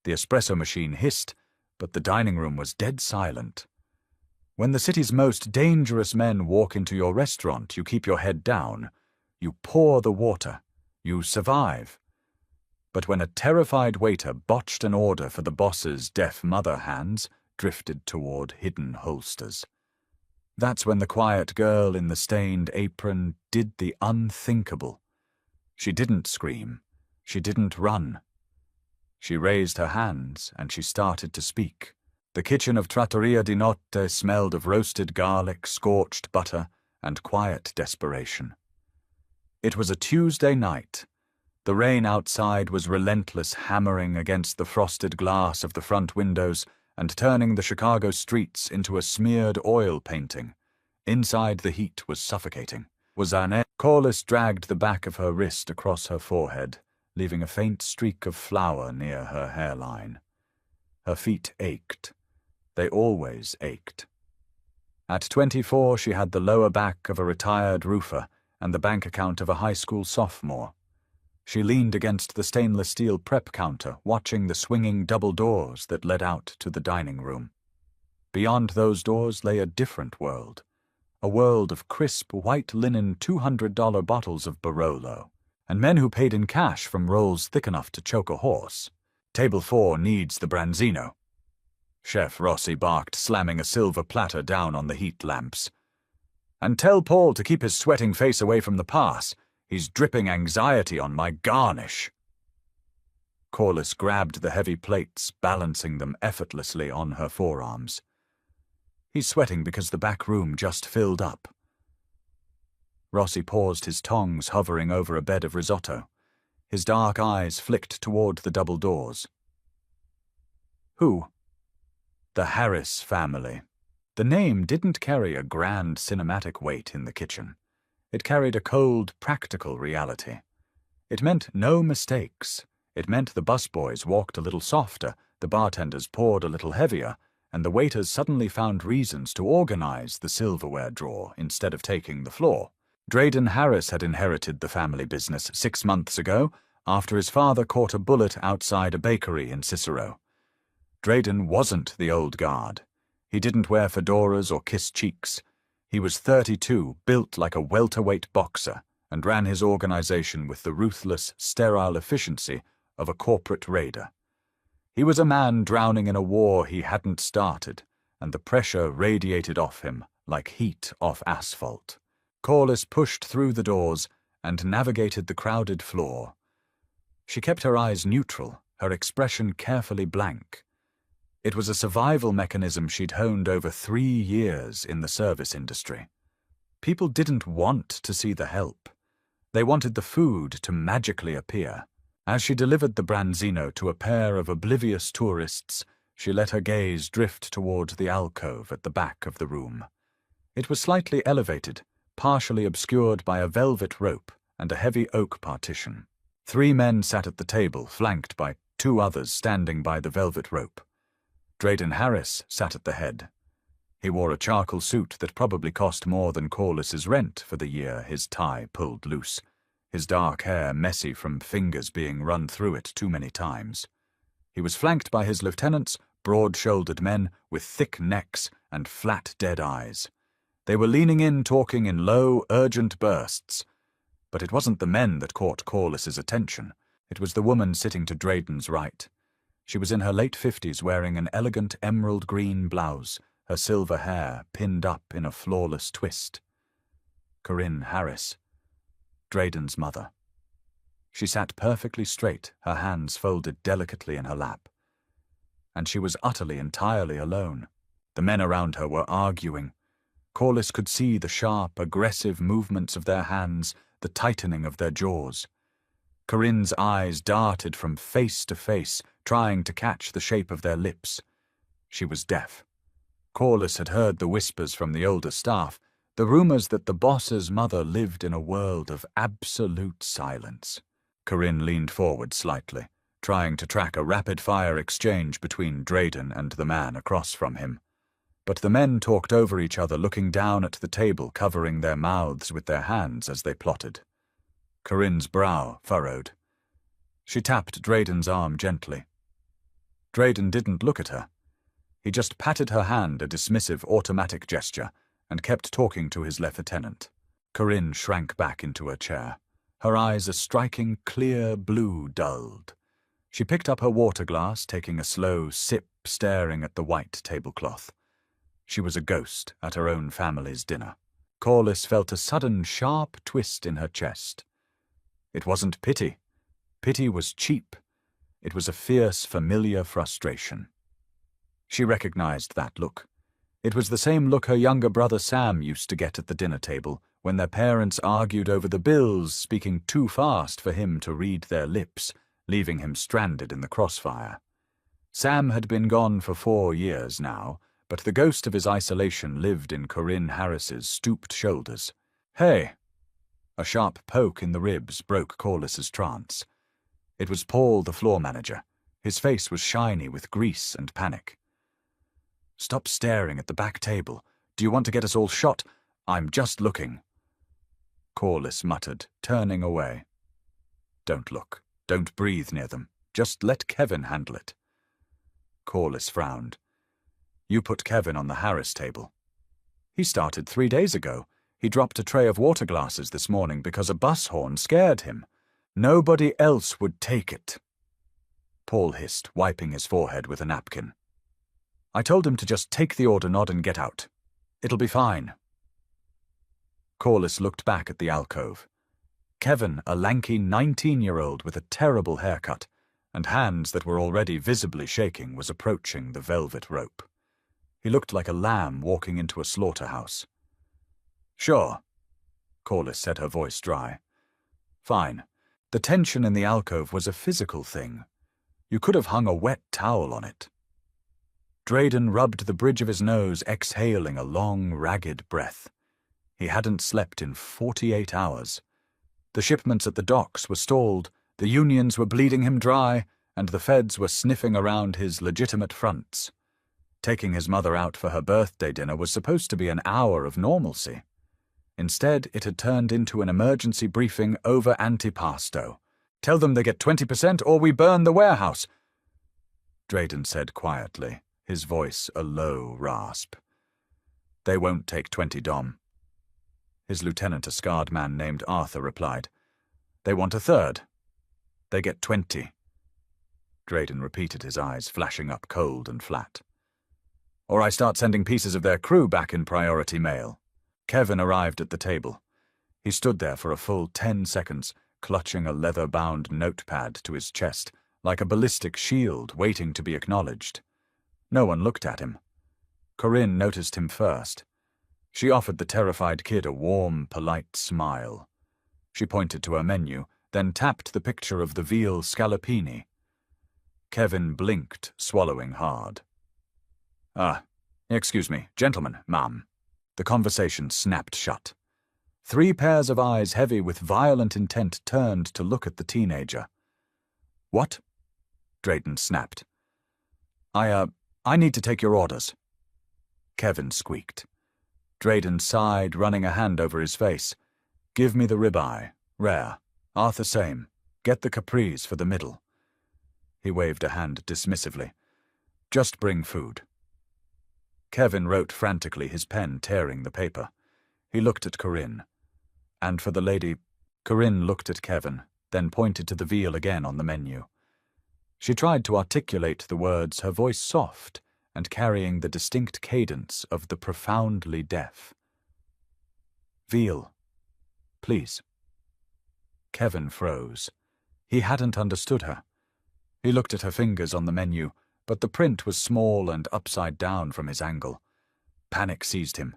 The espresso machine hissed, but the dining room was dead silent. When the city's most dangerous men walk into your restaurant, you keep your head down. You pour the water. You survive. But when a terrified waiter botched an order for the boss's deaf mother, hands drifted toward hidden holsters. That's when the quiet girl in the stained apron did the unthinkable. She didn't scream. She didn't run. She raised her hands and she started to speak. The kitchen of Trattoria di Notte smelled of roasted garlic, scorched butter, and quiet desperation. It was a Tuesday night. The rain outside was relentless, hammering against the frosted glass of the front windows and turning the Chicago streets into a smeared oil painting. Inside, the heat was suffocating. Corliss dragged the back of her wrist across her forehead, leaving a faint streak of flour near her hairline. Her feet ached. They always ached. At 24, she had the lower back of a retired roofer and the bank account of a high school sophomore. She leaned against the stainless steel prep counter, watching the swinging double doors that led out to the dining room. Beyond those doors lay a different world, a world of crisp, white linen $200 bottles of Barolo, and men who paid in cash from rolls thick enough to choke a horse. Table 4 needs the branzino. Chef Rossi barked, slamming a silver platter down on the heat lamps. And tell Paul to keep his sweating face away from the pass. He's dripping anxiety on my garnish. Corliss grabbed the heavy plates, balancing them effortlessly on her forearms. He's sweating because the back room just filled up. Rossi paused, his tongs hovering over a bed of risotto. His dark eyes flicked toward the double doors. Who? The Harris family. The name didn't carry a grand cinematic weight in the kitchen. It carried a cold, practical reality. It meant no mistakes. It meant the busboys walked a little softer, the bartenders poured a little heavier, and the waiters suddenly found reasons to organize the silverware drawer instead of taking the floor. Drayden Harris had inherited the family business 6 months ago, after his father caught a bullet outside a bakery in Cicero. Drayden wasn't the old guard. He didn't wear fedoras or kiss cheeks. He was 32, built like a welterweight boxer, and ran his organization with the ruthless, sterile efficiency of a corporate raider. He was a man drowning in a war he hadn't started, and the pressure radiated off him like heat off asphalt. Corliss pushed through the doors and navigated the crowded floor. She kept her eyes neutral, her expression carefully blank. It was a survival mechanism she'd honed over 3 years in the service industry. People didn't want to see the help. They wanted the food to magically appear. As she delivered the branzino to a pair of oblivious tourists, she let her gaze drift toward the alcove at the back of the room. It was slightly elevated, partially obscured by a velvet rope and a heavy oak partition. 3 men sat at the table, flanked by 2 others standing by the velvet rope. Drayden Harris sat at the head. He wore a charcoal suit that probably cost more than Corliss's rent for the year, his tie pulled loose, his dark hair messy from fingers being run through it too many times. He was flanked by his lieutenants, broad-shouldered men with thick necks and flat, dead eyes. They were leaning in, talking in low, urgent bursts. But it wasn't the men that caught Corliss's attention. It was the woman sitting to Drayden's right. She was in her late 50s, wearing an elegant emerald green blouse, her silver hair pinned up in a flawless twist. Corinne Harris, Drayden's mother. She sat perfectly straight, her hands folded delicately in her lap. And she was utterly, entirely alone. The men around her were arguing. Corliss could see the sharp, aggressive movements of their hands, the tightening of their jaws. Corinne's eyes darted from face to face, trying to catch the shape of their lips. She was deaf. Corliss had heard the whispers from the older staff, the rumors that the boss's mother lived in a world of absolute silence. Corinne leaned forward slightly, trying to track a rapid-fire exchange between Drayden and the man across from him. But the men talked over each other, looking down at the table, covering their mouths with their hands as they plotted. Corinne's brow furrowed. She tapped Drayden's arm gently. Drayden didn't look at her. He just patted her hand, a dismissive automatic gesture, and kept talking to his lieutenant. Corinne shrank back into her chair. Her eyes a striking, clear blue dulled. She picked up her water glass, taking a slow sip, staring at the white tablecloth. She was a ghost at her own family's dinner. Corliss felt a sudden, sharp twist in her chest. It wasn't pity. Pity was cheap. It was a fierce, familiar frustration. She recognized that look. It was the same look her younger brother Sam used to get at the dinner table when their parents argued over the bills, speaking too fast for him to read their lips, leaving him stranded in the crossfire. Sam had been gone for 4 years now, but the ghost of his isolation lived in Corinne Harris's stooped shoulders. "Hey!" A sharp poke in the ribs broke Corliss's trance. It was Paul, the floor manager. His face was shiny with grease and panic. "Stop staring at the back table. Do you want to get us all shot? I'm just looking." Corliss muttered, turning away. "Don't look. Don't breathe near them. Just let Kevin handle it." Corliss frowned. "You put Kevin on the Harris table." "He started 3 days ago. He dropped a tray of water glasses this morning because a bus horn scared him. Nobody else would take it." Paul hissed, wiping his forehead with a napkin. "I told him to just take the order nod and get out. It'll be fine." Corliss looked back at the alcove. Kevin, a lanky 19-year-old with a terrible haircut and hands that were already visibly shaking, was approaching the velvet rope. He looked like a lamb walking into a slaughterhouse. "Sure," Corliss said, her voice dry. "Fine. The tension in the alcove was a physical thing. You could have hung a wet towel on it." Drayden rubbed the bridge of his nose, exhaling a long, ragged breath. He hadn't slept in 48 hours. The shipments at the docks were stalled, the unions were bleeding him dry, and the feds were sniffing around his legitimate fronts. Taking his mother out for her birthday dinner was supposed to be an hour of normalcy. Instead, it had turned into an emergency briefing over antipasto. "Tell them they get 20% or we burn the warehouse," Drayden said quietly, his voice a low rasp. "They won't take 20, Dom." His lieutenant, a scarred man named Arthur, replied. "They want 1/3. They get 20. Drayden repeated, his eyes flashing up cold and flat. "Or I start sending pieces of their crew back in priority mail." Kevin arrived at the table. He stood there for a full 10 seconds, clutching a leather-bound notepad to his chest, like a ballistic shield waiting to be acknowledged. No one looked at him. Corinne noticed him first. She offered the terrified kid a warm, polite smile. She pointed to her menu, then tapped the picture of the veal scallopini. Kevin blinked, swallowing hard. Excuse me, gentlemen, ma'am." The conversation snapped shut. 3 pairs of eyes heavy with violent intent turned to look at the teenager. "What?" Drayden snapped. I need to take your orders." Kevin squeaked. Drayden sighed, running a hand over his face. "Give me the ribeye. Rare. Arthur same. Get the capris for the middle." He waved a hand dismissively. "Just bring food." Kevin wrote frantically, his pen tearing the paper. He looked at Corinne. "And for the lady—" Corinne looked at Kevin, then pointed to the veal again on the menu. She tried to articulate the words, her voice soft and carrying the distinct cadence of the profoundly deaf. "Veal, please." Kevin froze. He hadn't understood her. He looked at her fingers on the menu, but the print was small and upside down from his angle. Panic seized him.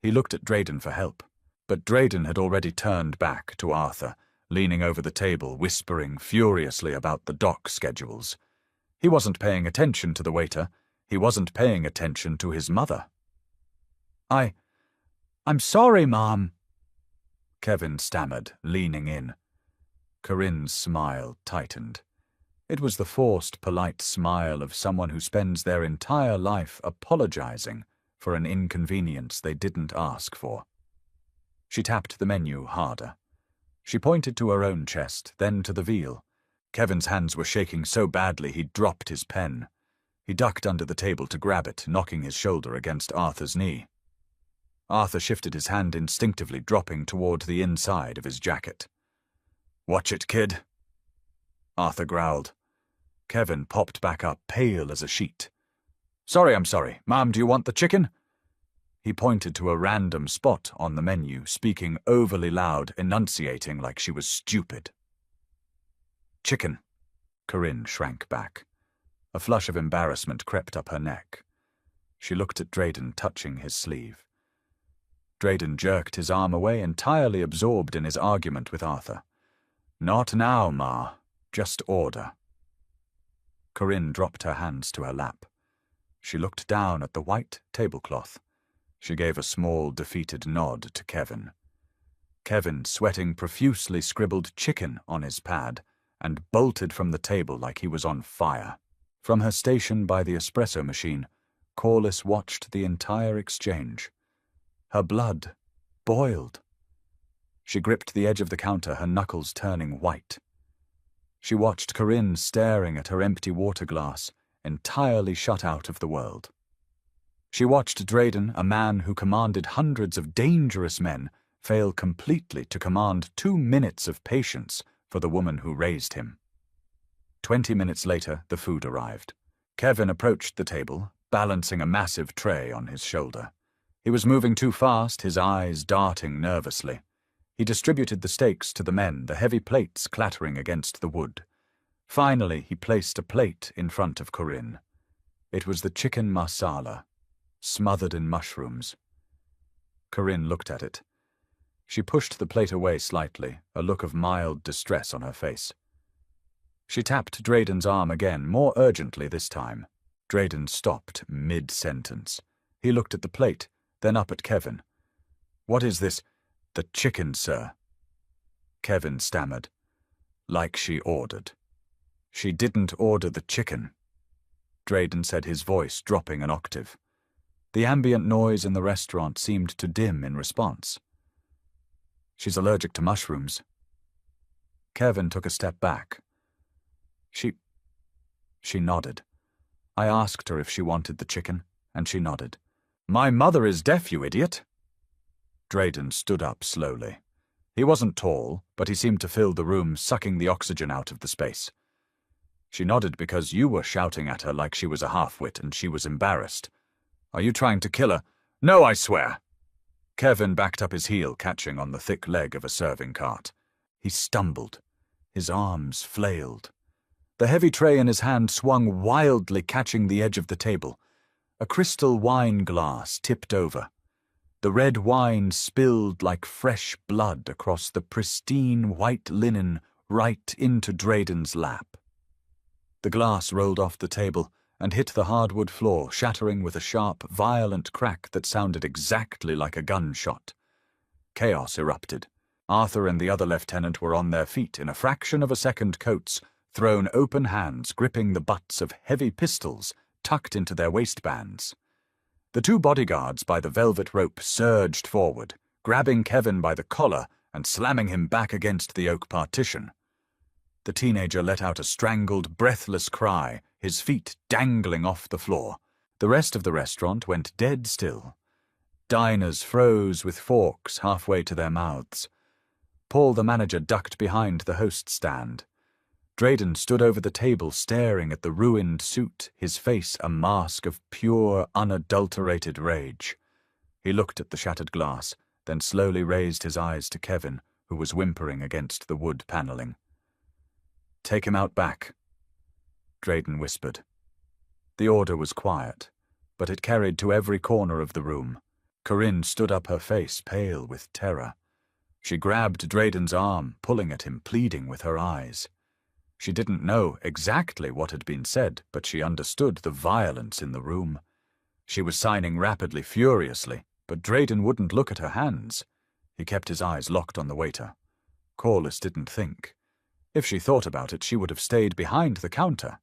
He looked at Drayden for help, but Drayden had already turned back to Arthur, leaning over the table, whispering furiously about the dock schedules. He wasn't paying attention to the waiter. He wasn't paying attention to his mother. I'm sorry, Mom," Kevin stammered, leaning in. Corinne's smile tightened. It was the forced, polite smile of someone who spends their entire life apologizing for an inconvenience they didn't ask for. She tapped the menu harder. She pointed to her own chest, then to the veal. Kevin's hands were shaking so badly he dropped his pen. He ducked under the table to grab it, knocking his shoulder against Arthur's knee. Arthur shifted his hand instinctively, dropping toward the inside of his jacket. "Watch it, kid," Arthur growled. Kevin popped back up, pale as a sheet. I'm sorry. Ma'am, do you want the chicken?" He pointed to a random spot on the menu, speaking overly loud, enunciating like she was stupid. "Chicken." Corinne shrank back. A flush of embarrassment crept up her neck. She looked at Drayden, touching his sleeve. Drayden jerked his arm away, entirely absorbed in his argument with Arthur. "Not now, Ma. Just order." Corinne dropped her hands to her lap. She looked down at the white tablecloth. She gave a small, defeated nod to Kevin. Kevin, sweating profusely, scribbled chicken on his pad and bolted from the table like he was on fire. From her station by the espresso machine, Corliss watched the entire exchange. Her blood boiled. She gripped the edge of the counter, her knuckles turning white. She watched Corinne staring at her empty water glass, entirely shut out of the world. She watched Drayden, a man who commanded hundreds of dangerous men, fail completely to command 2 minutes of patience for the woman who raised him. 20 minutes later, the food arrived. Kevin approached the table, balancing a massive tray on his shoulder. He was moving too fast, his eyes darting nervously. He distributed the steaks to the men, the heavy plates clattering against the wood. Finally, he placed a plate in front of Corinne. It was the chicken marsala, smothered in mushrooms. Corinne looked at it. She pushed the plate away slightly, a look of mild distress on her face. She tapped Drayden's arm again, more urgently this time. Drayden stopped mid-sentence. He looked at the plate, then up at Kevin. "What is this?" "The chicken, sir." Kevin stammered. "Like she ordered." "She didn't order the chicken," Drayden said, his voice dropping an octave. The ambient noise in the restaurant seemed to dim in response. "She's allergic to mushrooms." Kevin took a step back. She nodded. I asked her if she wanted the chicken, and she nodded. "My mother is deaf, you idiot." Drayden stood up slowly. He wasn't tall, but he seemed to fill the room, sucking the oxygen out of the space. "She nodded because you were shouting at her like she was a half-wit and she was embarrassed. Are you trying to kill her?" "No, I swear." Kevin backed up his heel, catching on the thick leg of a serving cart. He stumbled. His arms flailed. The heavy tray in his hand swung wildly, catching the edge of the table. A crystal wine glass tipped over. The red wine spilled like fresh blood across the pristine white linen right into Drayden's lap. The glass rolled off the table and hit the hardwood floor, shattering with a sharp, violent crack that sounded exactly like a gunshot. Chaos erupted. Arthur and the other lieutenant were on their feet in a fraction of a second, coats thrown, open hands gripping the butts of heavy pistols tucked into their waistbands. The 2 bodyguards by the velvet rope surged forward, grabbing Kevin by the collar and slamming him back against the oak partition. The teenager let out a strangled, breathless cry, his feet dangling off the floor. The rest of the restaurant went dead still. Diners froze with forks halfway to their mouths. Paul, the manager, ducked behind the host stand. Drayden stood over the table, staring at the ruined suit, his face a mask of pure, unadulterated rage. He looked at the shattered glass, then slowly raised his eyes to Kevin, who was whimpering against the wood paneling. "Take him out back," Drayden whispered. The order was quiet, but it carried to every corner of the room. Corinne stood up, her face pale with terror. She grabbed Drayden's arm, pulling at him, pleading with her eyes. She didn't know exactly what had been said, but she understood the violence in the room. She was signing rapidly, furiously, but Drayden wouldn't look at her hands. He kept his eyes locked on the waiter. Corliss didn't think. If she thought about it, she would have stayed behind the counter.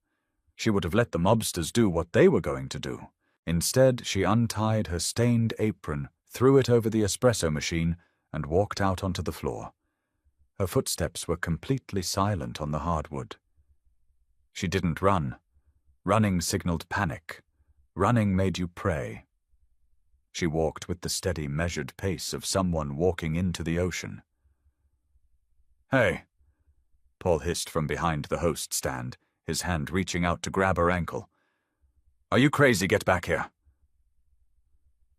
She would have let the mobsters do what they were going to do. Instead, she untied her stained apron, threw it over the espresso machine, and walked out onto the floor. Her footsteps were completely silent on the hardwood. She didn't run. Running signaled panic. Running made you pray. She walked with the steady, measured pace of someone walking into the ocean. "Hey," Paul hissed from behind the host stand, his hand reaching out to grab her ankle. "Are you crazy? Get back here."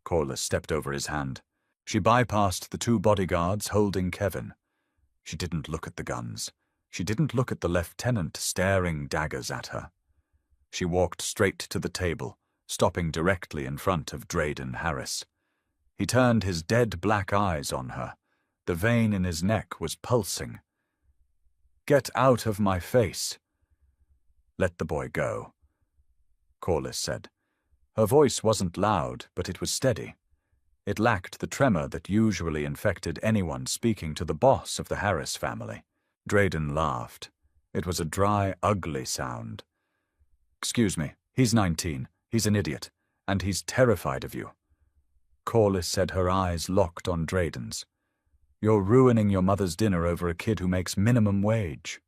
Corliss stepped over his hand. She bypassed the two bodyguards holding Kevin. She didn't look at the guns. She didn't look at the lieutenant staring daggers at her. She walked straight to the table, stopping directly in front of Drayden Harris. He turned his dead black eyes on her. The vein in his neck was pulsing. "Get out of my face." "Let the boy go," Corliss said. Her voice wasn't loud, but it was steady. It lacked the tremor that usually infected anyone speaking to the boss of the Harris family. Drayden laughed. It was a dry, ugly sound. "Excuse me, he's 19. He's an idiot, and he's terrified of you." Corliss said, her eyes locked on Drayden's. "You're ruining your mother's dinner over a kid who makes minimum wage."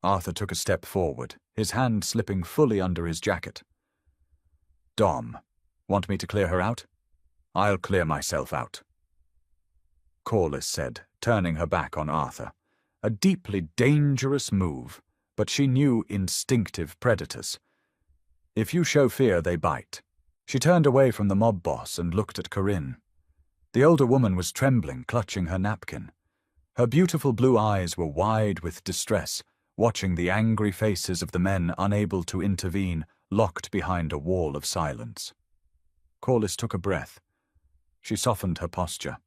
Arthur took a step forward, his hand slipping fully under his jacket. "Dom, want me to clear her out? I'll clear myself out," Corliss said, turning her back on Arthur. A deeply dangerous move, but she knew instinctive predators. If you show fear, they bite. She turned away from the mob boss and looked at Corinne. The older woman was trembling, clutching her napkin. Her beautiful blue eyes were wide with distress, watching the angry faces of the men unable to intervene, locked behind a wall of silence. Corliss took a breath. She softened her posture.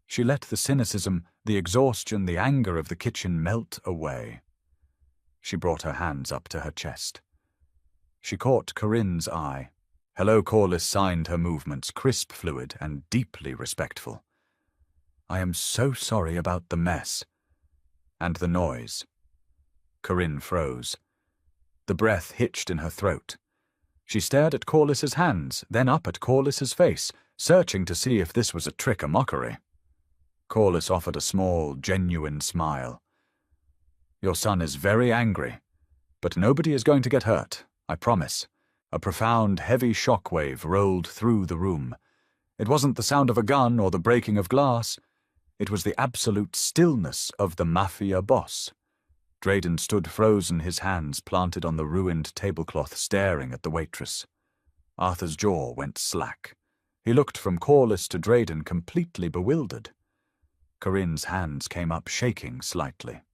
She let the cynicism, the exhaustion, the anger of the kitchen melt away. She brought her hands up to her chest. She caught Corinne's eye. Hello, Corliss signed her movements, crisp, fluid, and deeply respectful. "I am so sorry about the mess." "And the noise." Corinne froze. The breath hitched in her throat. She stared at Corliss's hands, then up at Corliss's face, searching to see if this was a trick or mockery. Corliss offered a small, genuine smile. "Your son is very angry, but nobody is going to get hurt, I promise." A profound, heavy shockwave rolled through the room. It wasn't the sound of a gun or the breaking of glass. It was the absolute stillness of the Mafia boss. Drayden stood frozen, his hands planted on the ruined tablecloth, staring at the waitress. Arthur's jaw went slack. He looked from Corliss to Drayden, completely bewildered. Corinne's hands came up, shaking slightly.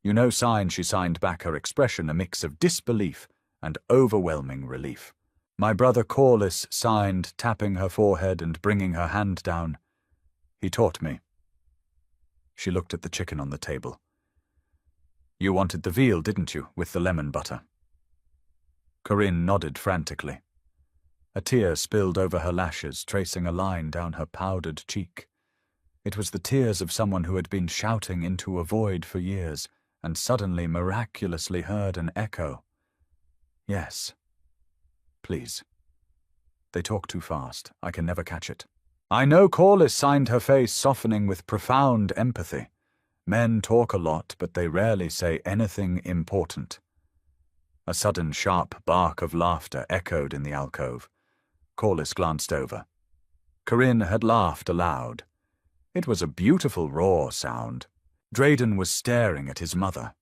You know sign she signed back, her expression a mix of disbelief and overwhelming relief. My brother Corliss signed, tapping her forehead and bringing her hand down. He taught me. She looked at the chicken on the table. You wanted the veal, didn't you, with the lemon butter? Corinne nodded frantically. A tear spilled over her lashes, tracing a line down her powdered cheek. It was the tears of someone who had been shouting into a void for years, and suddenly miraculously heard an echo. Yes. Please. They talk too fast. I can never catch it. I know. Corliss signed, her face softening with profound empathy. Men talk a lot, but they rarely say anything important. A sudden sharp bark of laughter echoed in the alcove. Corliss glanced over. Corinne had laughed aloud. It was a beautiful raw sound. Drayden was staring at his mother.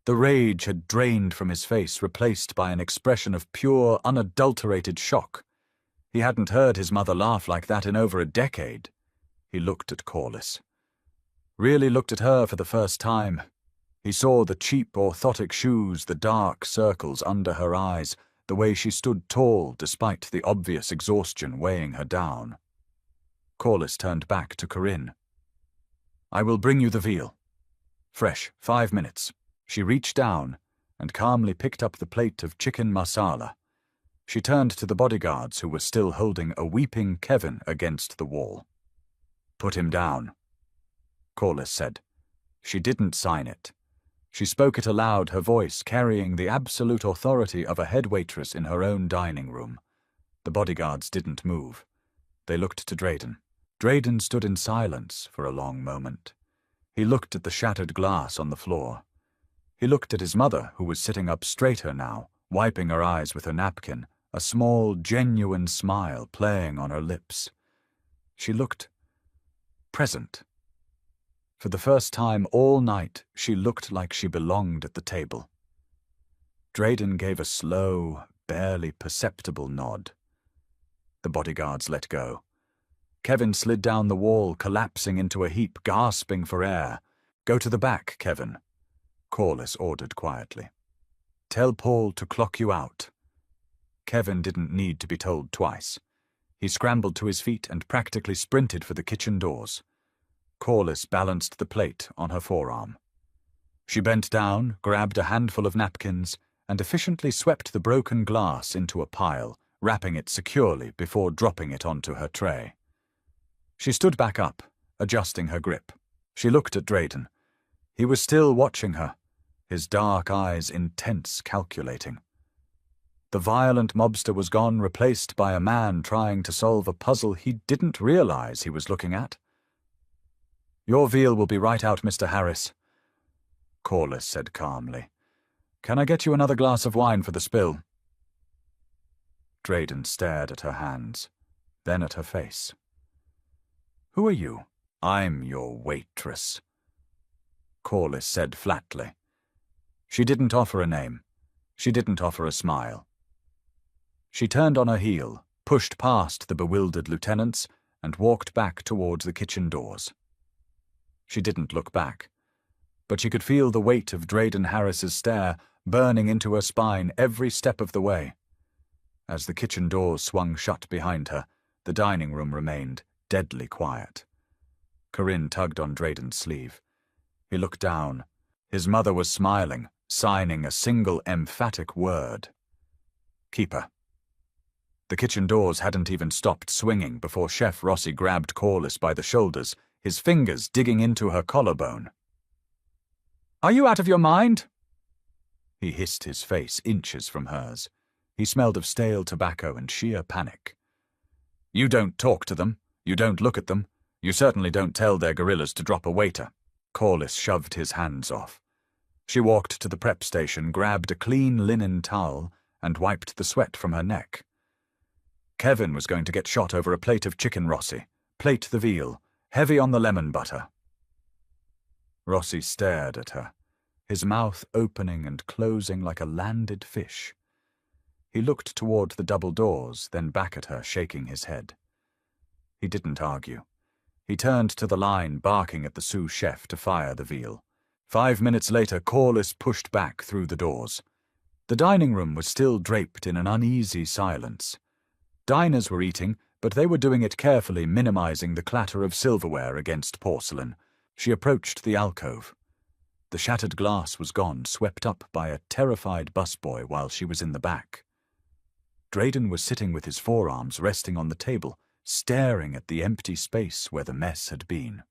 The rage had drained from his face, replaced by an expression of pure, unadulterated shock. He hadn't heard his mother laugh like that in over a decade. He looked at Corliss. Really looked at her for the first time. He saw the cheap, orthotic shoes, the dark circles under her eyes, the way she stood tall despite the obvious exhaustion weighing her down. Corliss turned back to Corinne. I will bring you the veal. Fresh, 5 minutes. She reached down and calmly picked up the plate of chicken masala. She turned to the bodyguards who were still holding a weeping Kevin against the wall. Put him down, Corliss said. She didn't sign it. She spoke it aloud, her voice carrying the absolute authority of a head waitress in her own dining room. The bodyguards didn't move. They looked to Drayden. Drayden stood in silence for a long moment. He looked at the shattered glass on the floor. He looked at his mother, who was sitting up straighter now, wiping her eyes with her napkin, a small, genuine smile playing on her lips. She looked present. For the first time all night, she looked like she belonged at the table. Drayden gave a slow, barely perceptible nod. The bodyguards let go. Kevin slid down the wall, collapsing into a heap, gasping for air. "Go to the back, Kevin," Corliss ordered quietly. "Tell Paul to clock you out." Kevin didn't need to be told twice. He scrambled to his feet and practically sprinted for the kitchen doors. Corliss balanced the plate on her forearm. She bent down, grabbed a handful of napkins, and efficiently swept the broken glass into a pile, wrapping it securely before dropping it onto her tray. She stood back up, adjusting her grip. She looked at Drayden. He was still watching her, his dark eyes intense, calculating. The violent mobster was gone, replaced by a man trying to solve a puzzle he didn't realize he was looking at. "Your veal will be right out, Mr. Harris," Corliss said calmly. "Can I get you another glass of wine for the spill?" Drayden stared at her hands, then at her face. "Who are you?" "I'm your waitress," Corliss said flatly. She didn't offer a name. She didn't offer a smile. She turned on her heel, pushed past the bewildered lieutenants, and walked back towards the kitchen doors. She didn't look back, but she could feel the weight of Drayden Harris's stare burning into her spine every step of the way. As the kitchen doors swung shut behind her, the dining room remained deadly quiet. Corinne tugged on Drayden's sleeve. He looked down. His mother was smiling, signing a single emphatic word. "Keeper." The kitchen doors hadn't even stopped swinging before Chef Rossi grabbed Corliss by the shoulders, his fingers digging into her collarbone. "Are you out of your mind?" He hissed, his face inches from hers. He smelled of stale tobacco and sheer panic. "You don't talk to them. You don't look at them. You certainly don't tell their gorillas to drop a waiter." Corliss shoved his hands off. She walked to the prep station, grabbed a clean linen towel, and wiped the sweat from her neck. Kevin was going to get shot over a plate of chicken, Rossi. Plate the veal, heavy on the lemon butter. Rossi stared at her, his mouth opening and closing like a landed fish. He looked toward the double doors, then back at her, shaking his head. He didn't argue. He turned to the line, barking at the sous chef to fire the veal. 5 minutes later, Corliss pushed back through the doors. The dining room was still draped in an uneasy silence. Diners were eating, but they were doing it carefully, minimizing the clatter of silverware against porcelain. She approached the alcove. The shattered glass was gone, swept up by a terrified busboy while she was in the back. Drayden was sitting with his forearms resting on the table, staring at the empty space where the mess had been.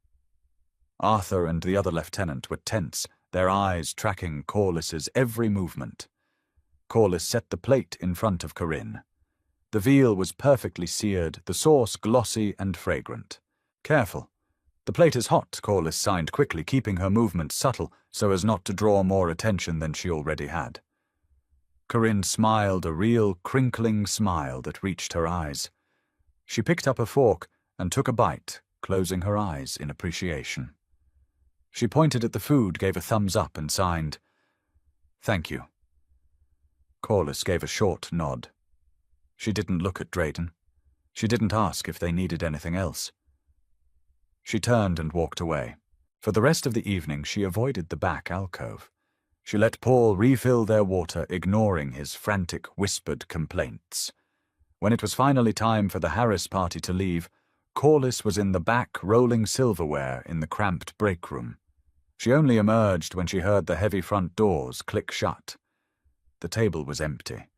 Arthur and the other lieutenant were tense, their eyes tracking Corliss's every movement. Corliss set the plate in front of Corinne. The veal was perfectly seared, the sauce glossy and fragrant. "Careful. The plate is hot," Corliss signed quickly, keeping her movements subtle so as not to draw more attention than she already had. Corinne smiled, a real crinkling smile that reached her eyes. She picked up a fork and took a bite, closing her eyes in appreciation. She pointed at the food, gave a thumbs up, and signed, "Thank you." Corliss gave a short nod. She didn't look at Drayden. She didn't ask if they needed anything else. She turned and walked away. For the rest of the evening, she avoided the back alcove. She let Paul refill their water, ignoring his frantic, whispered complaints. When it was finally time for the Harris party to leave, Corliss was in the back rolling silverware in the cramped break room. She only emerged when she heard the heavy front doors click shut. The table was empty.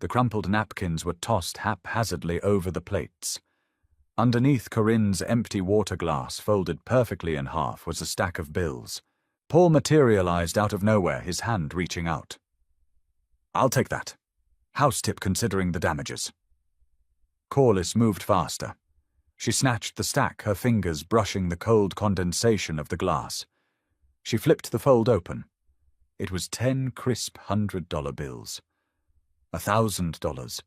The crumpled napkins were tossed haphazardly over the plates. Underneath Corinne's empty water glass, folded perfectly in half, was a stack of bills. Paul materialized out of nowhere, his hand reaching out. "I'll take that. House tip considering the damages." Corliss moved faster. She snatched the stack, her fingers brushing the cold condensation of the glass. She flipped the fold open. It was 10 crisp $100 bills. $1,000.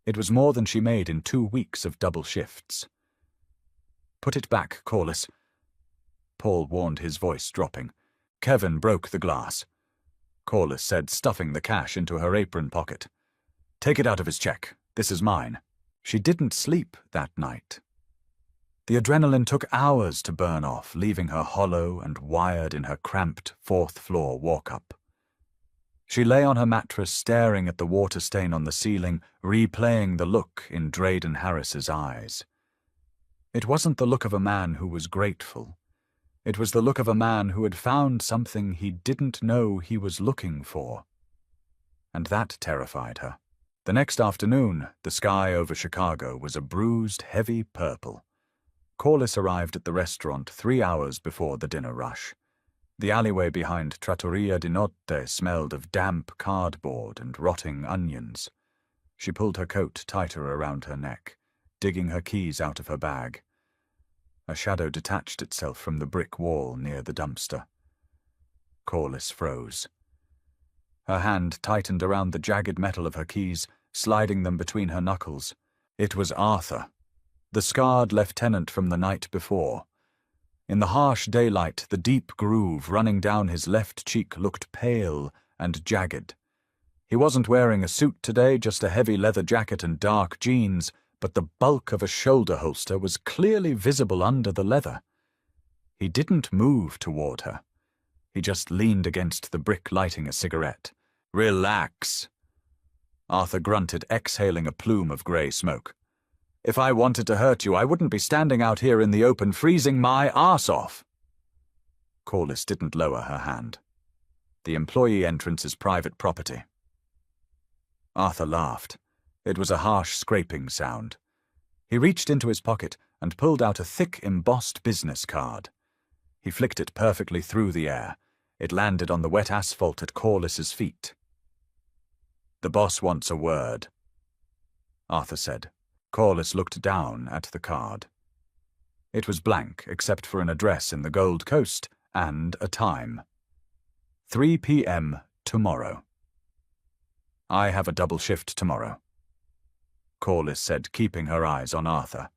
It was more than she made in 2 weeks of double shifts. "Put it back, Corliss," Paul warned, his voice dropping. "Kevin broke the glass," Corliss said, stuffing the cash into her apron pocket. "Take it out of his check. This is mine." She didn't sleep that night. The adrenaline took hours to burn off, leaving her hollow and wired in her cramped fourth-floor walk-up. She lay on her mattress, staring at the water stain on the ceiling, replaying the look in Drayden Harris's eyes. It wasn't the look of a man who was grateful. It was the look of a man who had found something he didn't know he was looking for. And that terrified her. The next afternoon, the sky over Chicago was a bruised, heavy purple. Corliss arrived at the restaurant 3 hours before the dinner rush. The alleyway behind Trattoria di Notte smelled of damp cardboard and rotting onions. She pulled her coat tighter around her neck, digging her keys out of her bag. A shadow detached itself from the brick wall near the dumpster. Corliss froze. Her hand tightened around the jagged metal of her keys, sliding them between her knuckles. It was Arthur, the scarred lieutenant from the night before. In the harsh daylight, the deep groove running down his left cheek looked pale and jagged. He wasn't wearing a suit today, just a heavy leather jacket and dark jeans, but the bulk of a shoulder holster was clearly visible under the leather. He didn't move toward her. He just leaned against the brick, lighting a cigarette. "Relax," Arthur grunted, exhaling a plume of grey smoke. "If I wanted to hurt you, I wouldn't be standing out here in the open freezing my arse off." Corliss didn't lower her hand. "The employee entrance is private property." Arthur laughed. It was a harsh scraping sound. He reached into his pocket and pulled out a thick, embossed business card. He flicked it perfectly through the air. It landed on the wet asphalt at Corliss's feet. "The boss wants a word," Arthur said. Corliss looked down at the card. It was blank, except for an address in the Gold Coast and a time. 3 p.m. tomorrow. "I have a double shift tomorrow," Corliss said, keeping her eyes on Arthur.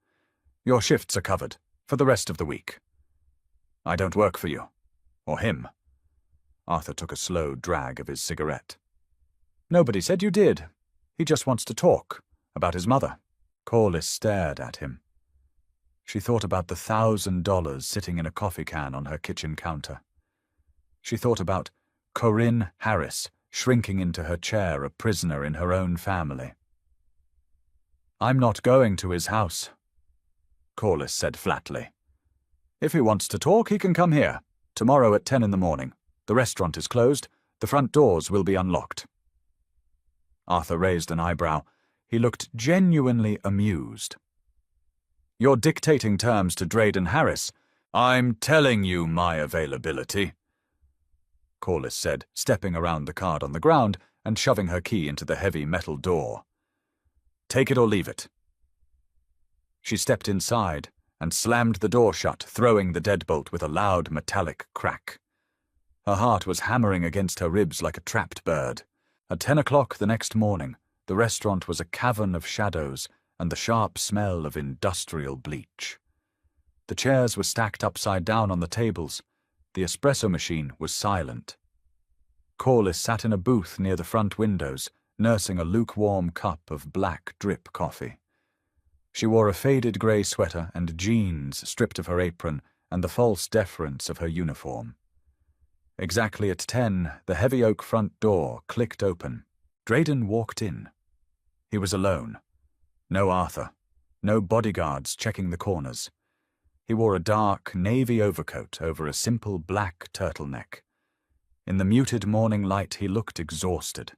"Your shifts are covered for the rest of the week. I don't work for you. Or him." Arthur took a slow drag of his cigarette. "Nobody said you did. He just wants to talk about his mother." Corliss stared at him. She thought about the $1,000 sitting in a coffee can on her kitchen counter. She thought about Corinne Harris shrinking into her chair, a prisoner in her own family. "I'm not going to his house," Corliss said flatly. "If he wants to talk, he can come here. Tomorrow at 10 in the morning. The restaurant is closed. The front doors will be unlocked." Arthur raised an eyebrow. He looked genuinely amused. "You're dictating terms to Drayden Harris." "I'm telling you my availability," Corliss said, stepping around the card on the ground and shoving her key into the heavy metal door. "Take it or leave it." She stepped inside and slammed the door shut, throwing the deadbolt with a loud metallic crack. Her heart was hammering against her ribs like a trapped bird. At 10 o'clock the next morning, the restaurant was a cavern of shadows and the sharp smell of industrial bleach. The chairs were stacked upside down on the tables. The espresso machine was silent. Corliss sat in a booth near the front windows, nursing a lukewarm cup of black drip coffee. She wore a faded grey sweater and jeans stripped of her apron and the false deference of her uniform. Exactly at 10, the heavy oak front door clicked open. Drayden walked in. He was alone. No Arthur. No bodyguards checking the corners. He wore a dark navy overcoat over a simple black turtleneck. In the muted morning light he looked exhausted.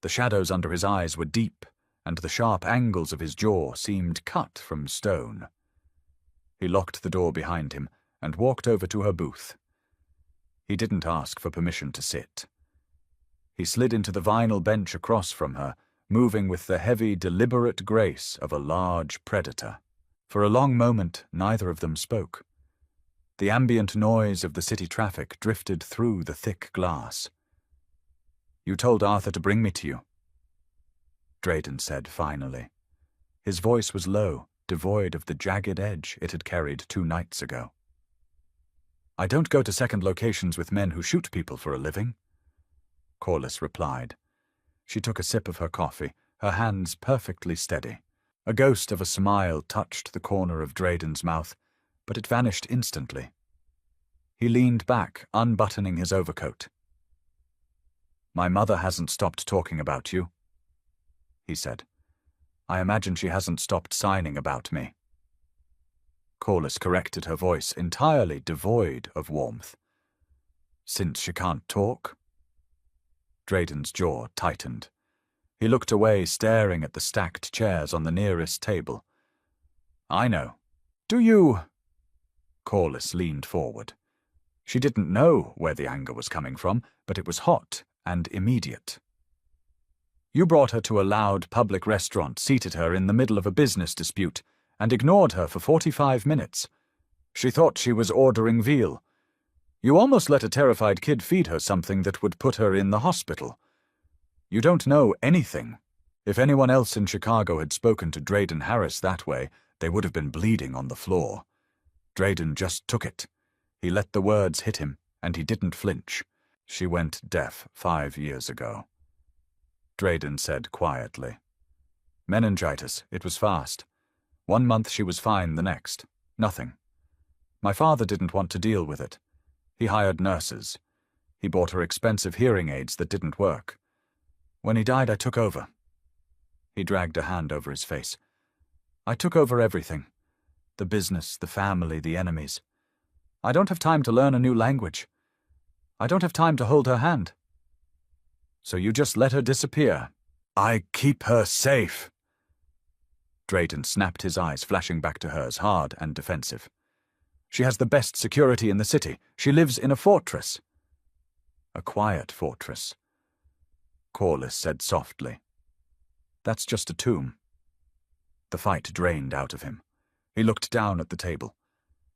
The shadows under his eyes were deep, and the sharp angles of his jaw seemed cut from stone. He locked the door behind him and walked over to her booth. He didn't ask for permission to sit. He slid into the vinyl bench across from her, moving with the heavy, deliberate grace of a large predator. For a long moment, neither of them spoke. The ambient noise of the city traffic drifted through the thick glass. You told Arthur to bring me to you, Drayden said finally. His voice was low, devoid of the jagged edge it had carried 2 nights ago. I don't go to second locations with men who shoot people for a living, Corliss replied. She took a sip of her coffee, her hands perfectly steady. A ghost of a smile touched the corner of Drayden's mouth, but it vanished instantly. He leaned back, unbuttoning his overcoat. My mother hasn't stopped talking about you, he said. I imagine she hasn't stopped signing about me. Corliss corrected her voice, entirely devoid of warmth. Since she can't talk? Drayden's jaw tightened. He looked away, staring at the stacked chairs on the nearest table. I know. Do you? Corliss leaned forward. She didn't know where the anger was coming from, but it was hot and immediate. You brought her to a loud public restaurant, seated her in the middle of a business dispute, and ignored her for 45 minutes. She thought she was ordering veal. You almost let a terrified kid feed her something that would put her in the hospital. You don't know anything. If anyone else in Chicago had spoken to Drayden Harris that way, they would have been bleeding on the floor. Drayden just took it. He let the words hit him, and he didn't flinch. She went deaf 5 years ago. Drayden said quietly. Meningitis, it was fast. 1 month she was fine, the next. Nothing. My father didn't want to deal with it. He hired nurses. He bought her expensive hearing aids that didn't work. When he died, I took over. He dragged a hand over his face. I took over everything. The business, the family, the enemies. I don't have time to learn a new language. I don't have time to hold her hand. So you just let her disappear. I keep her safe. Drayden snapped his eyes, flashing back to hers, hard and defensive. She has the best security in the city. She lives in a fortress. A quiet fortress. Corliss said softly. That's just a tomb. The fight drained out of him. He looked down at the table.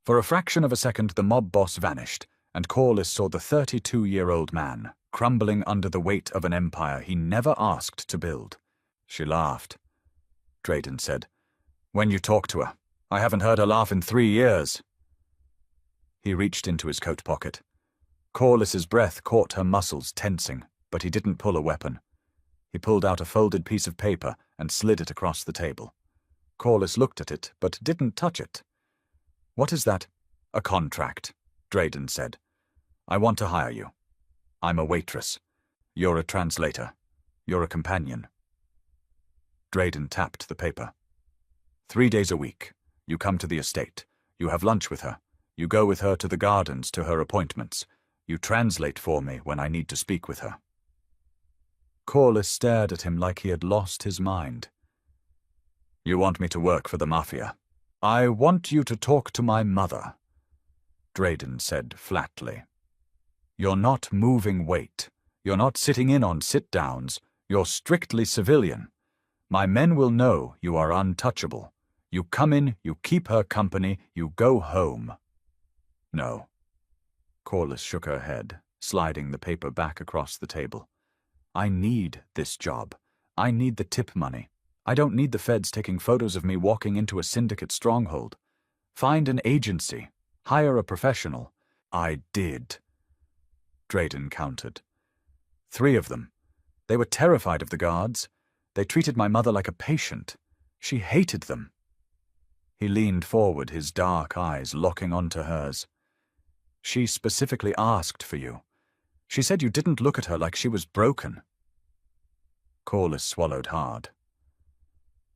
For a fraction of a second the mob boss vanished, and Corliss saw the 32-year-old man, crumbling under the weight of an empire he never asked to build. She laughed. Drayden said, When you talk to her. I haven't heard her laugh in 3 years. He reached into his coat pocket. Corliss's breath caught her muscles tensing, but he didn't pull a weapon. He pulled out a folded piece of paper and slid it across the table. Corliss looked at it, but didn't touch it. What is that? A contract, Drayden said. I want to hire you. I'm a waitress. You're a translator. You're a companion. Drayden tapped the paper. 3 days a week. You come to the estate. You have lunch with her. You go with her to the gardens to her appointments. You translate for me when I need to speak with her. Corliss stared at him like he had lost his mind. You want me to work for the Mafia? I want you to talk to my mother, Drayden said flatly. You're not moving weight. You're not sitting in on sit-downs. You're strictly civilian. My men will know you are untouchable. You come in, you keep her company, you go home. No. Corliss shook her head, sliding the paper back across the table. I need this job. I need the tip money. I don't need the feds taking photos of me walking into a syndicate stronghold. Find an agency. Hire a professional. I did. Drayden countered. 3 of them. They were terrified of the guards. They treated my mother like a patient. She hated them. He leaned forward, his dark eyes locking onto hers. She specifically asked for you. She said you didn't look at her like she was broken. Corliss swallowed hard.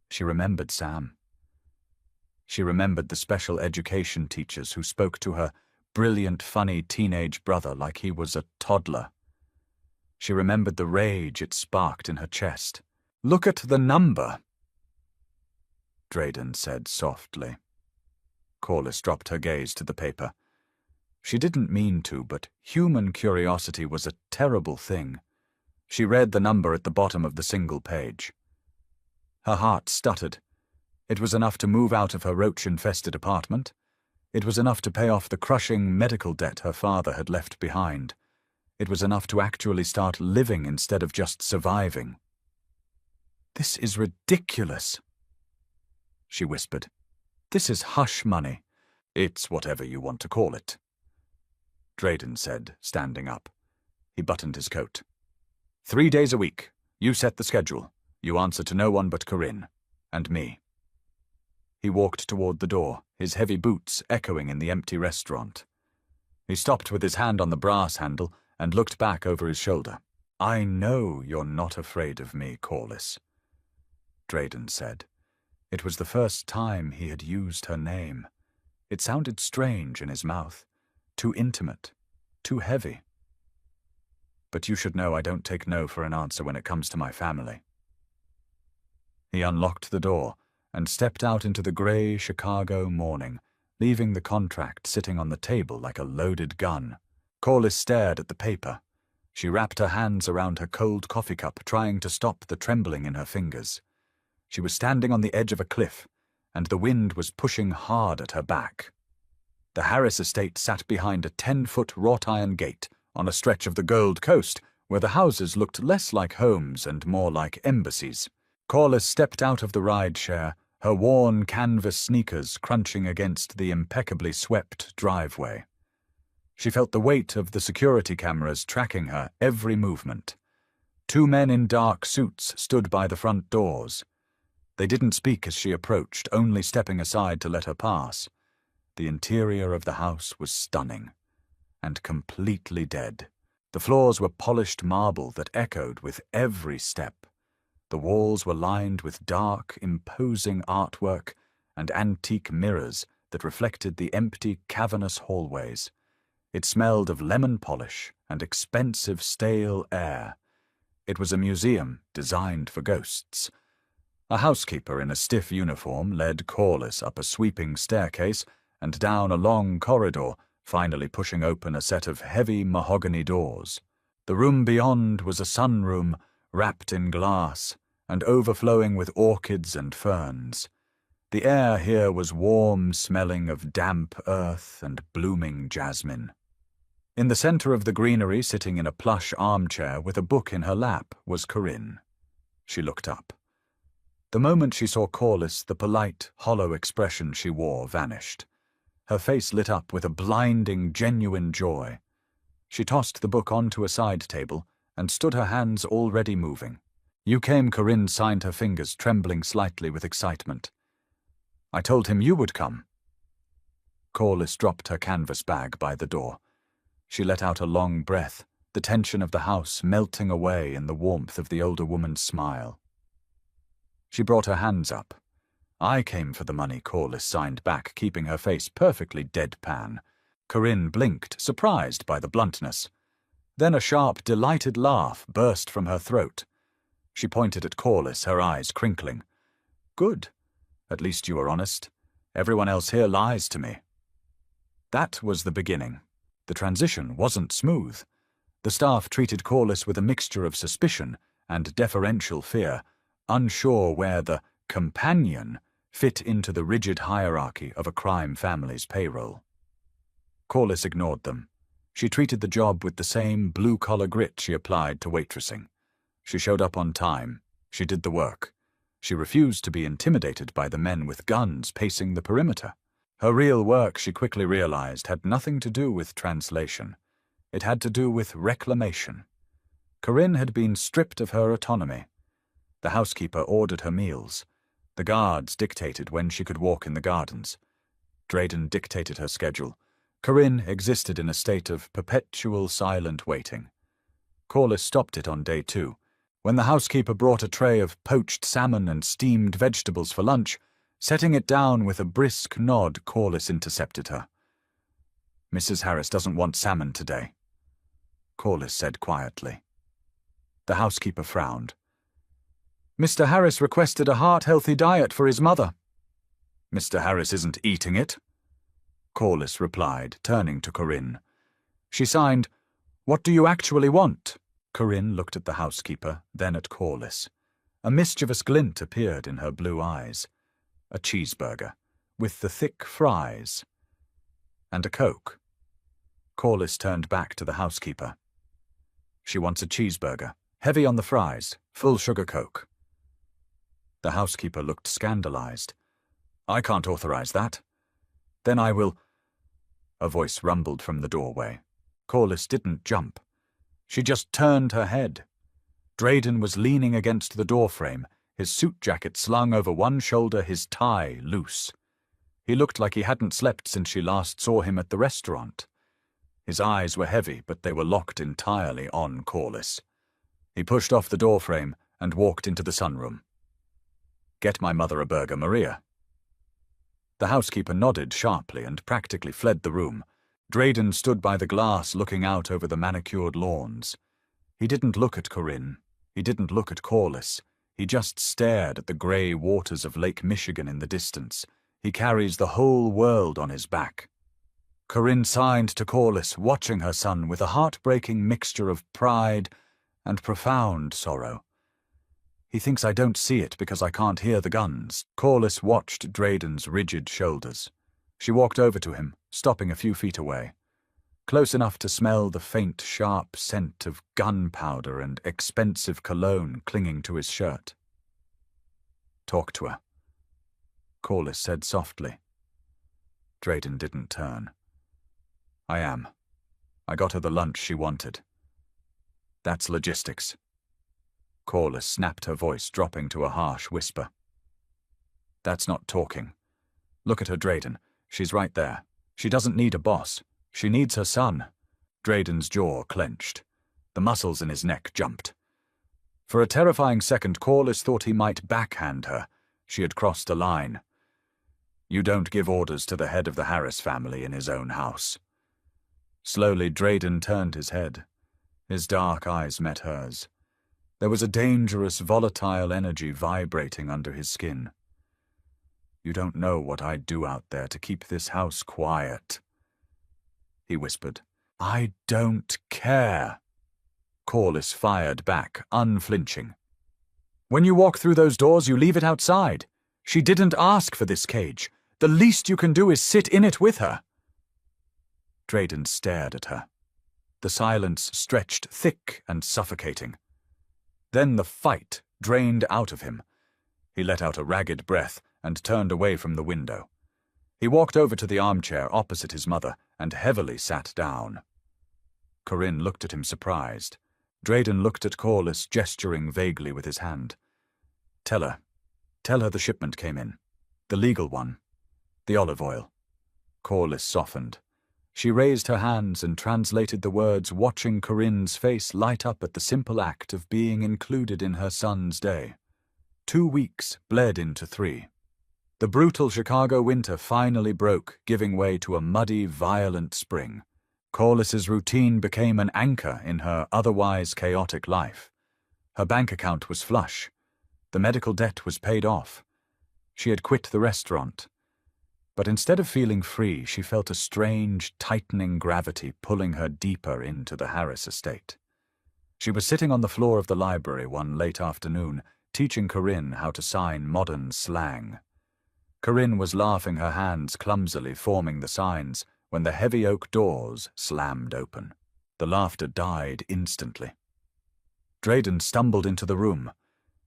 She remembered Sam. She remembered the special education teachers who spoke to her brilliant, funny teenage brother like he was a toddler. She remembered the rage it sparked in her chest. Look at the number, Drayden said softly. Corliss dropped her gaze to the paper. She didn't mean to, but human curiosity was a terrible thing. She read the number at the bottom of the single page. Her heart stuttered. It was enough to move out of her roach-infested apartment. It was enough to pay off the crushing medical debt her father had left behind. It was enough to actually start living instead of just surviving. "This is ridiculous," she whispered. "This is hush money." "It's whatever you want to call it," Drayden said, standing up. He buttoned his coat. 3 days a week. You set the schedule. You answer to no one but Corinne. And me. He walked toward the door, his heavy boots echoing in the empty restaurant. He stopped with his hand on the brass handle and looked back over his shoulder. "I know you're not afraid of me, Corliss," Drayden said. It was the first time he had used her name. It sounded strange in his mouth, too intimate, too heavy. "But you should know I don't take no for an answer when it comes to my family." He unlocked the door and stepped out into the gray Chicago morning, leaving the contract sitting on the table like a loaded gun. Corliss stared at the paper. She wrapped her hands around her cold coffee cup, trying to stop the trembling in her fingers. She was standing on the edge of a cliff, and the wind was pushing hard at her back. The Harris estate sat behind a 10-foot wrought-iron gate on a stretch of the Gold Coast, where the houses looked less like homes and more like embassies. Corliss stepped out of the ride-share, her worn canvas sneakers crunching against the impeccably swept driveway. She felt the weight of the security cameras tracking her every movement. 2 men in dark suits stood by the front doors. They didn't speak as she approached, only stepping aside to let her pass. The interior of the house was stunning, and completely dead. The floors were polished marble that echoed with every step. The walls were lined with dark, imposing artwork and antique mirrors that reflected the empty, cavernous hallways. It smelled of lemon polish and expensive, stale air. It was a museum designed for ghosts. A housekeeper in a stiff uniform led Corliss up a sweeping staircase and down a long corridor, finally pushing open a set of heavy mahogany doors. The room beyond was a sunroom wrapped in glass and overflowing with orchids and ferns. The air here was warm, smelling of damp earth and blooming jasmine. In the center of the greenery, sitting in a plush armchair with a book in her lap, was Corinne. She looked up. The moment she saw Corliss, the polite, hollow expression she wore vanished. Her face lit up with a blinding, genuine joy. She tossed the book onto a side table and stood, her hands already moving. "You came," Corinne signed, her fingers trembling slightly with excitement. "I told him you would come." Corliss dropped her canvas bag by the door. She let out a long breath, the tension of the house melting away in the warmth of the older woman's smile. She brought her hands up. "I came for the money," Corliss signed back, keeping her face perfectly deadpan. Corinne blinked, surprised by the bluntness. Then a sharp, delighted laugh burst from her throat. She pointed at Corliss, her eyes crinkling. "Good. At least you are honest. Everyone else here lies to me." That was the beginning. The transition wasn't smooth. The staff treated Corliss with a mixture of suspicion and deferential fear, unsure where the companion fit into the rigid hierarchy of a crime family's payroll. Corliss ignored them. She treated the job with the same blue-collar grit she applied to waitressing. She showed up on time. She did the work. She refused to be intimidated by the men with guns pacing the perimeter. Her real work, she quickly realized, had nothing to do with translation. It had to do with reclamation. Corinne had been stripped of her autonomy. The housekeeper ordered her meals. The guards dictated when she could walk in the gardens. Drayden dictated her schedule. Corinne existed in a state of perpetual silent waiting. Corliss stopped it on day 2. When the housekeeper brought a tray of poached salmon and steamed vegetables for lunch, setting it down with a brisk nod, Corliss intercepted her. "Mrs. Harris doesn't want salmon today," Corliss said quietly. The housekeeper frowned. "Mr. Harris requested a heart-healthy diet for his mother." "Mr. Harris isn't eating it," Corliss replied, turning to Corinne. She signed, "What do you actually want?" Corinne looked at the housekeeper, then at Corliss. A mischievous glint appeared in her blue eyes. A cheeseburger, with the thick fries. And a Coke. Corliss turned back to the housekeeper. She wants a cheeseburger, heavy on the fries, full sugar Coke. The housekeeper looked scandalized. I can't authorize that. Then I will... A voice rumbled from the doorway. Corliss didn't jump. She just turned her head. Drayden was leaning against the doorframe, his suit jacket slung over one shoulder, his tie loose. He looked like he hadn't slept since she last saw him at the restaurant. His eyes were heavy, but they were locked entirely on Corliss. He pushed off the doorframe and walked into the sunroom. Get my mother a burger, Maria. The housekeeper nodded sharply and practically fled the room. Drayden stood by the glass looking out over the manicured lawns. He didn't look at Corinne. He didn't look at Corliss. He just stared at the grey waters of Lake Michigan in the distance. He carries the whole world on his back. Corinne signed to Corliss, watching her son with a heartbreaking mixture of pride and profound sorrow. He thinks I don't see it because I can't hear the guns. Corliss watched Drayden's rigid shoulders. She walked over to him, stopping a few feet away, close enough to smell the faint, sharp scent of gunpowder and expensive cologne clinging to his shirt. Talk to her, Corliss said softly. Drayden didn't turn. I am. I got her the lunch she wanted. That's logistics. Corliss snapped, her voice dropping to a harsh whisper. That's not talking. Look at her, Drayden. She's right there. She doesn't need a boss. She needs her son. Drayden's jaw clenched. The muscles in his neck jumped. For a terrifying second, Corliss thought he might backhand her. She had crossed a line. You don't give orders to the head of the Harris family in his own house. Slowly, Drayden turned his head. His dark eyes met hers. There was a dangerous, volatile energy vibrating under his skin. You don't know what I'd do out there to keep this house quiet. He whispered. I don't care. Corliss fired back, unflinching. When you walk through those doors, you leave it outside. She didn't ask for this cage. The least you can do is sit in it with her. Drayden stared at her. The silence stretched thick and suffocating. Then the fight drained out of him. He let out a ragged breath and turned away from the window. He walked over to the armchair opposite his mother and heavily sat down. Corinne looked at him surprised. Drayden looked at Corliss, gesturing vaguely with his hand. Tell her the shipment came in. The legal one. The olive oil. Corliss softened. She raised her hands and translated the words, watching Corinne's face light up at the simple act of being included in her son's day. 2 weeks bled into 3. The brutal Chicago winter finally broke, giving way to a muddy, violent spring. Corliss's routine became an anchor in her otherwise chaotic life. Her bank account was flush. The medical debt was paid off. She had quit the restaurant. But instead of feeling free, she felt a strange, tightening gravity pulling her deeper into the Harris estate. She was sitting on the floor of the library one late afternoon, teaching Corinne how to sign modern slang. Corinne was laughing, her hands clumsily forming the signs, when the heavy oak doors slammed open. The laughter died instantly. Drayden stumbled into the room.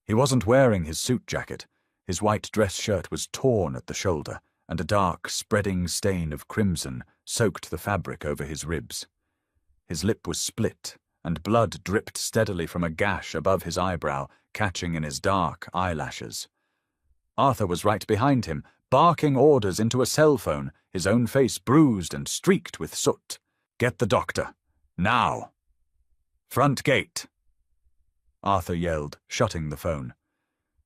He wasn't wearing his suit jacket. His white dress shirt was torn at the shoulder, and a dark, spreading stain of crimson soaked the fabric over his ribs. His lip was split, and blood dripped steadily from a gash above his eyebrow, catching in his dark eyelashes. Arthur was right behind him, barking orders into a cell phone, his own face bruised and streaked with soot. Get the doctor. Now. Front gate. Arthur yelled, shutting the phone.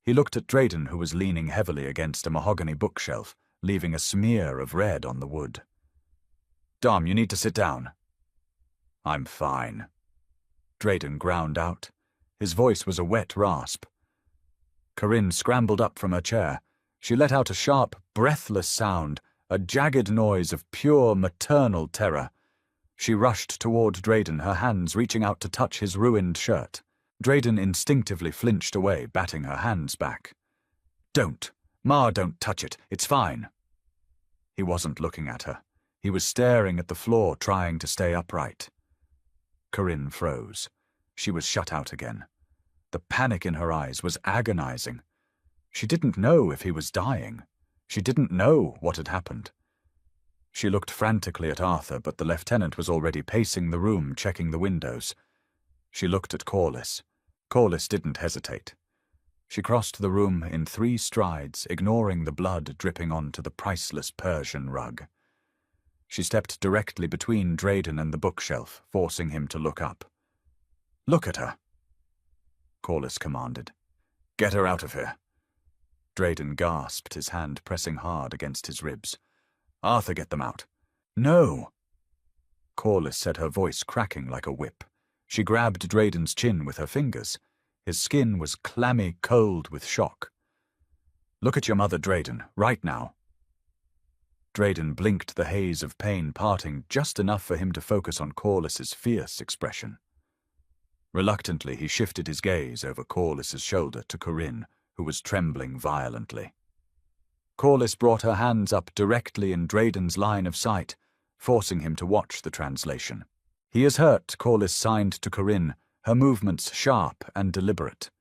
He looked at Drayden, who was leaning heavily against a mahogany bookshelf, leaving a smear of red on the wood. Dom, you need to sit down. I'm fine. Drayden ground out. His voice was a wet rasp. Corinne scrambled up from her chair. She let out a sharp, breathless sound, a jagged noise of pure maternal terror. She rushed toward Drayden, her hands reaching out to touch his ruined shirt. Drayden instinctively flinched away, batting her hands back. Don't. Ma, don't touch it. It's fine. He wasn't looking at her. He was staring at the floor, trying to stay upright. Corinne froze. She was shut out again. The panic in her eyes was agonizing. She didn't know if he was dying. She didn't know what had happened. She looked frantically at Arthur, but the lieutenant was already pacing the room, checking the windows. She looked at Corliss. Corliss didn't hesitate. She crossed the room in 3 strides, ignoring the blood dripping onto the priceless Persian rug. She stepped directly between Drayden and the bookshelf, forcing him to look up. "Look at her," Corliss commanded. "Get her out of here." Drayden gasped, his hand pressing hard against his ribs. "Arthur, get them out." "No," Corliss said, her voice cracking like a whip. She grabbed Drayden's chin with her fingers. His skin was clammy cold with shock. "Look at your mother, Drayden, right now." Drayden blinked, the haze of pain parting just enough for him to focus on Corliss's fierce expression. Reluctantly, he shifted his gaze over Corliss's shoulder to Corinne, who was trembling violently. Corliss brought her hands up directly in Drayden's line of sight, forcing him to watch the translation. "He is hurt," Corliss signed to Corinne, her movements sharp and deliberate.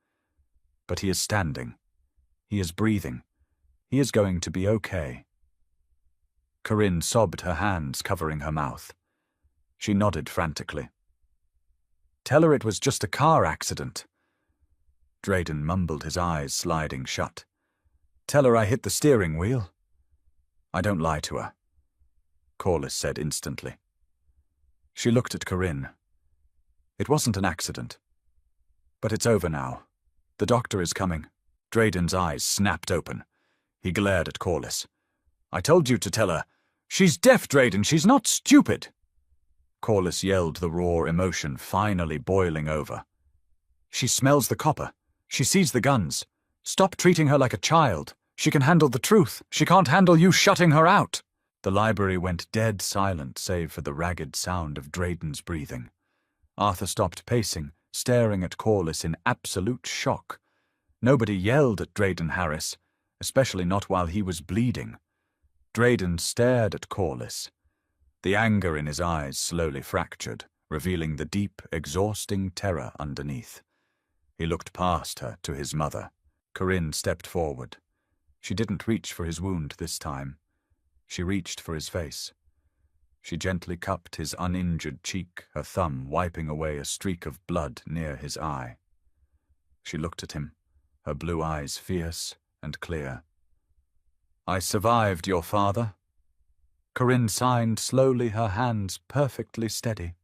"But he is standing. He is breathing. He is going to be okay." Corinne sobbed, her hands covering her mouth. She nodded frantically. "Tell her it was just a car accident." Drayden mumbled, his eyes sliding shut. "Tell her I hit the steering wheel." "I don't lie to her," Corliss said instantly. She looked at Corinne. "It wasn't an accident. But it's over now. The doctor is coming." Drayden's eyes snapped open. He glared at Corliss. "I told you to tell her. She's deaf, Drayden. She's not stupid." Corliss yelled, the raw emotion finally boiling over. "She smells the copper. She sees the guns. Stop treating her like a child. She can handle the truth. She can't handle you shutting her out." The library went dead silent, save for the ragged sound of Drayden's breathing. Arthur stopped pacing, staring at Corliss in absolute shock. Nobody yelled at Drayden Harris, especially not while he was bleeding. Drayden stared at Corliss. The anger in his eyes slowly fractured, revealing the deep, exhausting terror underneath. He looked past her to his mother. Corinne stepped forward. She didn't reach for his wound this time. She reached for his face. She gently cupped his uninjured cheek, her thumb wiping away a streak of blood near his eye. She looked at him, her blue eyes fierce and clear. "I survived your father." Corinne signed slowly, her hands perfectly steady.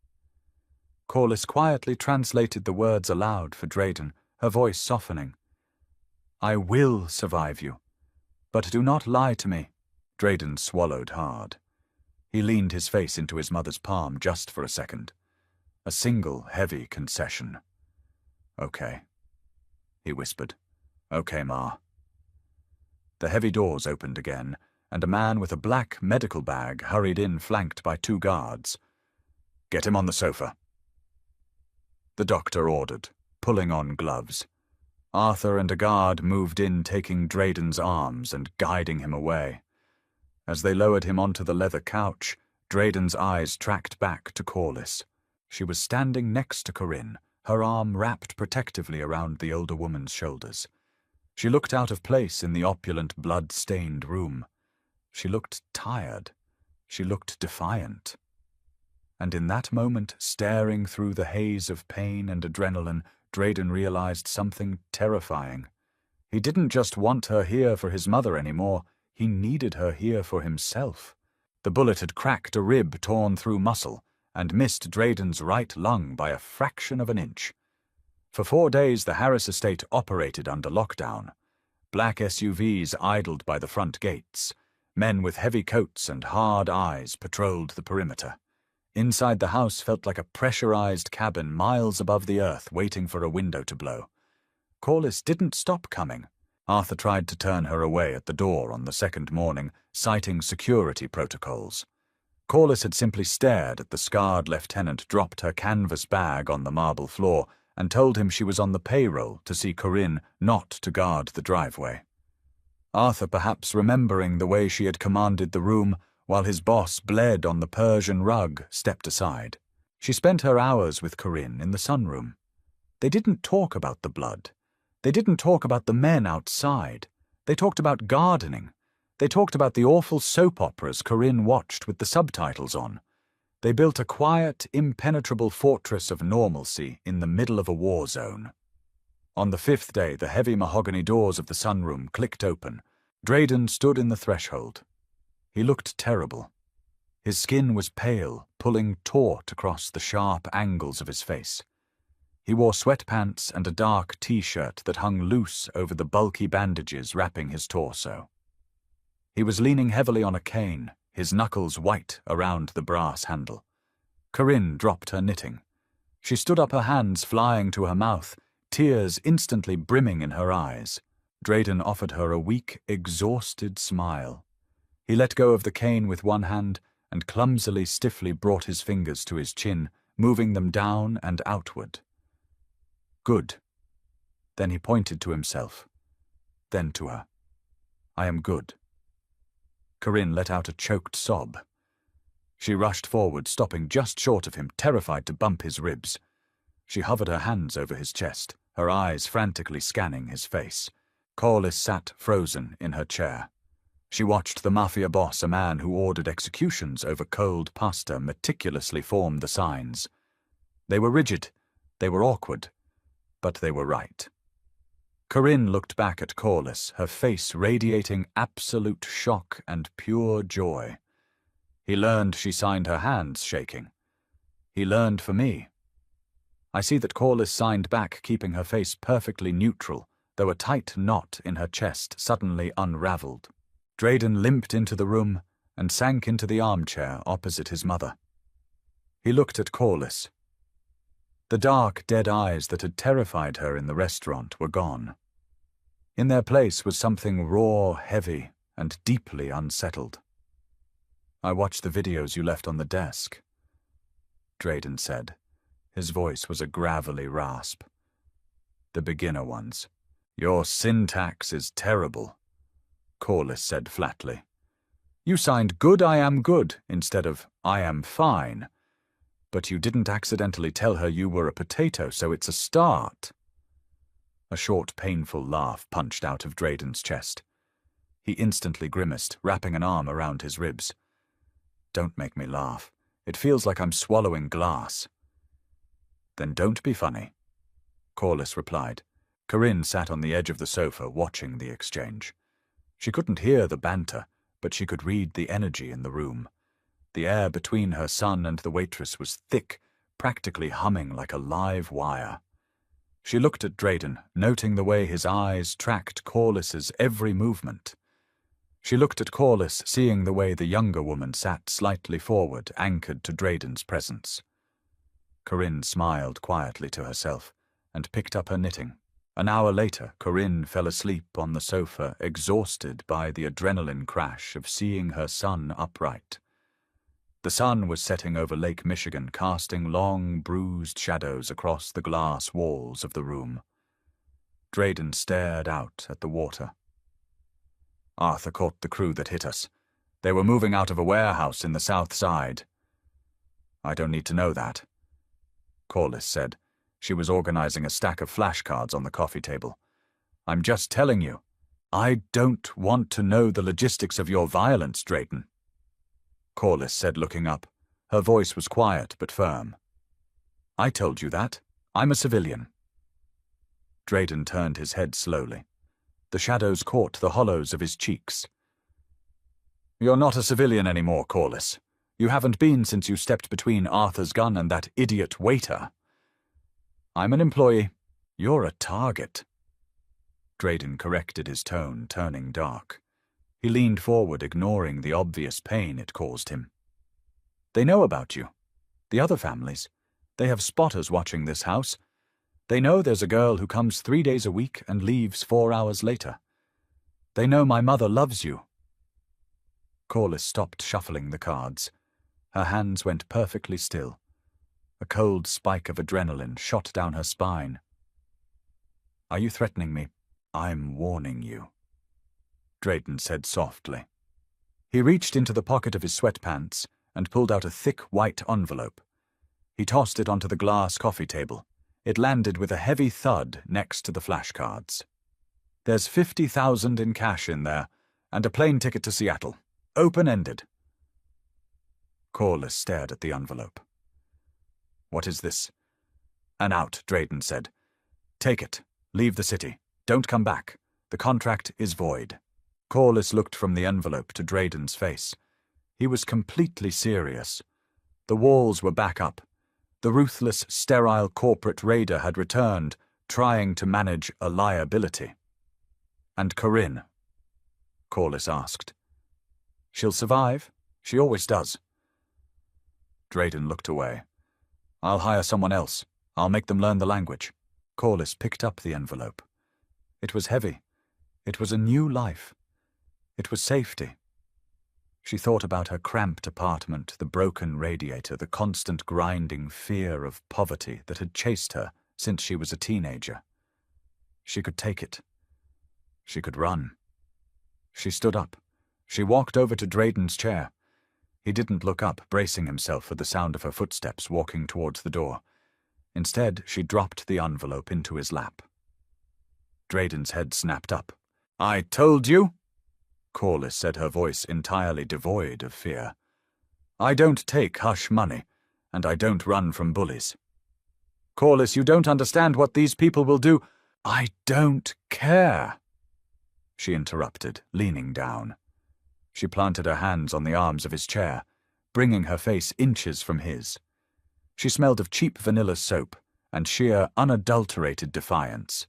Corliss quietly translated the words aloud for Drayden, her voice softening. "I will survive you, but do not lie to me." Drayden swallowed hard. He leaned his face into his mother's palm just for a second. A single heavy concession. "Okay," he whispered. "Okay, Ma." The heavy doors opened again, and a man with a black medical bag hurried in, flanked by 2 guards. "Get him on the sofa," the doctor ordered, pulling on gloves. Arthur and a guard moved in, taking Drayden's arms and guiding him away. As they lowered him onto the leather couch, Drayden's eyes tracked back to Corliss. She was standing next to Corinne, her arm wrapped protectively around the older woman's shoulders. She looked out of place in the opulent, blood-stained room. She looked tired. She looked defiant. And in that moment, staring through the haze of pain and adrenaline, Drayden realized something terrifying. He didn't just want her here for his mother anymore. He needed her here for himself. The bullet had cracked a rib torn through muscle and missed Drayden's right lung by a fraction of an inch. For 4 days, the Harris estate operated under lockdown. Black SUVs idled by the front gates. Men with heavy coats and hard eyes patrolled the perimeter. Inside the house felt like a pressurized cabin miles above the earth, waiting for a window to blow. Corliss didn't stop coming. Arthur tried to turn her away at the door on the second morning, citing security protocols. Corliss had simply stared at the scarred lieutenant, dropped her canvas bag on the marble floor, and told him she was on the payroll to see Corinne, not to guard the driveway. Arthur, perhaps remembering the way she had commanded the room, while his boss bled on the Persian rug, stepped aside. She spent her hours with Corinne in the sunroom. They didn't talk about the blood. They didn't talk about the men outside. They talked about gardening. They talked about the awful soap operas Corinne watched with the subtitles on. They built a quiet, impenetrable fortress of normalcy in the middle of a war zone. On the 5th day, the heavy mahogany doors of the sunroom clicked open. Drayden stood in the threshold. He looked terrible. His skin was pale, pulling taut across the sharp angles of his face. He wore sweatpants and a dark t-shirt that hung loose over the bulky bandages wrapping his torso. He was leaning heavily on a cane, his knuckles white around the brass handle. Corinne dropped her knitting. She stood up, her hands flying to her mouth, tears instantly brimming in her eyes. Drayden offered her a weak, exhausted smile. He let go of the cane with one hand and clumsily, stiffly brought his fingers to his chin, moving them down and outward. Good. Then he pointed to himself, then to her. I am good. Corinne let out a choked sob. She rushed forward, stopping just short of him, terrified to bump his ribs. She hovered her hands over his chest, her eyes frantically scanning his face. Corliss sat frozen in her chair. She watched the Mafia boss, a man who ordered executions over cold pasta, meticulously form the signs. They were rigid, they were awkward, but they were right. Corinne looked back at Corliss, her face radiating absolute shock and pure joy. He learned she signed her hands shaking. He learned for me. I see that Corliss signed back, keeping her face perfectly neutral, though a tight knot in her chest suddenly unraveled. Drayden limped into the room and sank into the armchair opposite his mother. He looked at Corliss. The dark, dead eyes that had terrified her in the restaurant were gone. In their place was something raw, heavy, and deeply unsettled. I watched the videos you left on the desk, Drayden said. His voice was a gravelly rasp. The beginner ones. Your syntax is terrible, Corliss said flatly. You signed good I am good instead of I am fine. But you didn't accidentally tell her you were a potato, so it's a start. A short, painful laugh punched out of Drayden's chest. He instantly grimaced, wrapping an arm around his ribs. Don't make me laugh. It feels like I'm swallowing glass. Then don't be funny, Corliss replied. Corinne sat on the edge of the sofa watching the exchange. She couldn't hear the banter, but she could read the energy in the room. The air between her son and the waitress was thick, practically humming like a live wire. She looked at Drayden, noting the way his eyes tracked Corliss's every movement. She looked at Corliss, seeing the way the younger woman sat slightly forward, anchored to Drayden's presence. Corinne smiled quietly to herself and picked up her knitting. An hour later, Corinne fell asleep on the sofa, exhausted by the adrenaline crash of seeing her son upright. The sun was setting over Lake Michigan, casting long, bruised shadows across the glass walls of the room. Drayden stared out at the water. Arthur caught the crew that hit us. They were moving out of a warehouse in the south side. I don't need to know that, Corliss said. She was organizing a stack of flashcards on the coffee table. I'm just telling you. I don't want to know the logistics of your violence, Drayden, Corliss said, looking up. Her voice was quiet but firm. I told you that. I'm a civilian. Drayden turned his head slowly. The shadows caught the hollows of his cheeks. You're not a civilian anymore, Corliss. You haven't been since you stepped between Arthur's gun and that idiot waiter. I'm an employee. You're a target. Drayden corrected his tone, turning dark. He leaned forward, ignoring the obvious pain it caused him. They know about you. The other families. They have spotters watching this house. They know there's a girl who comes 3 days a week and leaves 4 hours later. They know my mother loves you. Corliss stopped shuffling the cards. Her hands went perfectly still. A cold spike of adrenaline shot down her spine. Are you threatening me? I'm warning you, Drayden said softly. He reached into the pocket of his sweatpants and pulled out a thick white envelope. He tossed it onto the glass coffee table. It landed with a heavy thud next to the flashcards. "There's 50,000 in cash in there, and a plane ticket to Seattle. Open-ended." Corliss stared at the envelope. "What is this?" "An out," Drayden said. "Take it. Leave the city. Don't come back. The contract is void." Corliss looked from the envelope to Drayden's face. He was completely serious. The walls were back up. The ruthless, sterile corporate raider had returned, trying to manage a liability. "And Corinne?" Corliss asked. "She'll survive. She always does." Drayden looked away. "I'll hire someone else. I'll make them learn the language." Corliss picked up the envelope. It was heavy. It was a new life. It was safety. She thought about her cramped apartment, the broken radiator, the constant grinding fear of poverty that had chased her since she was a teenager. She could take it. She could run. She stood up. She walked over to Drayden's chair. He didn't look up, bracing himself for the sound of her footsteps walking towards the door. Instead, she dropped the envelope into his lap. Drayden's head snapped up. "I told you," Corliss said, her voice entirely devoid of fear. "I don't take hush money, and I don't run from bullies." "Corliss, you don't understand what these people will do." "I don't care," she interrupted, leaning down. She planted her hands on the arms of his chair, bringing her face inches from his. She smelled of cheap vanilla soap and sheer, unadulterated defiance.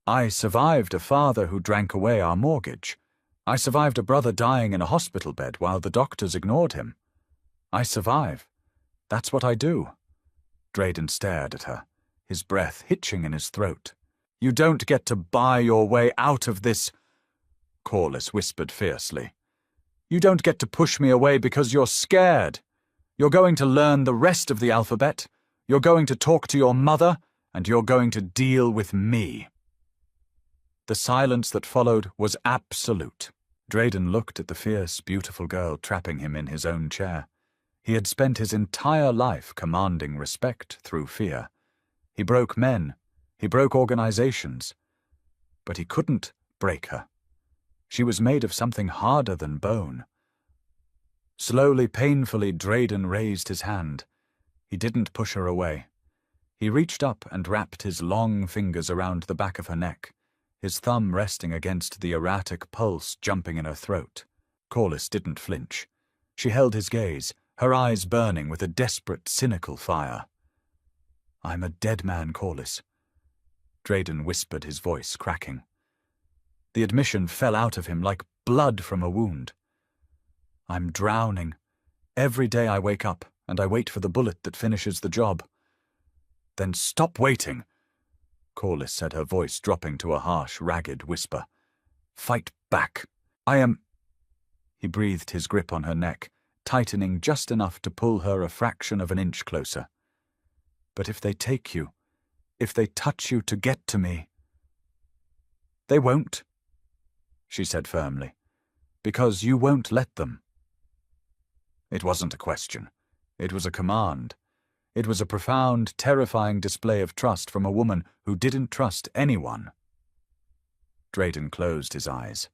"I survived a father who drank away our mortgage. I survived a brother dying in a hospital bed while the doctors ignored him. I survive. That's what I do." Drayden stared at her, his breath hitching in his throat. "You don't get to buy your way out of this," Corliss whispered fiercely. "You don't get to push me away because you're scared. You're going to learn the rest of the alphabet, you're going to talk to your mother, and you're going to deal with me." The silence that followed was absolute. Drayden looked at the fierce, beautiful girl trapping him in his own chair. He had spent his entire life commanding respect through fear. He broke men. He broke organizations. But he couldn't break her. She was made of something harder than bone. Slowly, painfully, Drayden raised his hand. He didn't push her away. He reached up and wrapped his long fingers around the back of her neck, his thumb resting against the erratic pulse jumping in her throat. Corliss didn't flinch. She held his gaze, her eyes burning with a desperate, cynical fire. "I'm a dead man, Corliss," Drayden whispered, his voice cracking. The admission fell out of him like blood from a wound. "I'm drowning. Every day I wake up, and I wait for the bullet that finishes the job." "Then stop waiting," Corliss said, her voice dropping to a harsh, ragged whisper. "Fight back. I am—" He breathed his grip on her neck, tightening just enough to pull her a fraction of an inch closer. "But if they take you, if they touch you to get to me—" "They won't," she said firmly, "because you won't let them." It wasn't a question. It was a command. It was a profound, terrifying display of trust from a woman who didn't trust anyone. Drayden closed his eyes.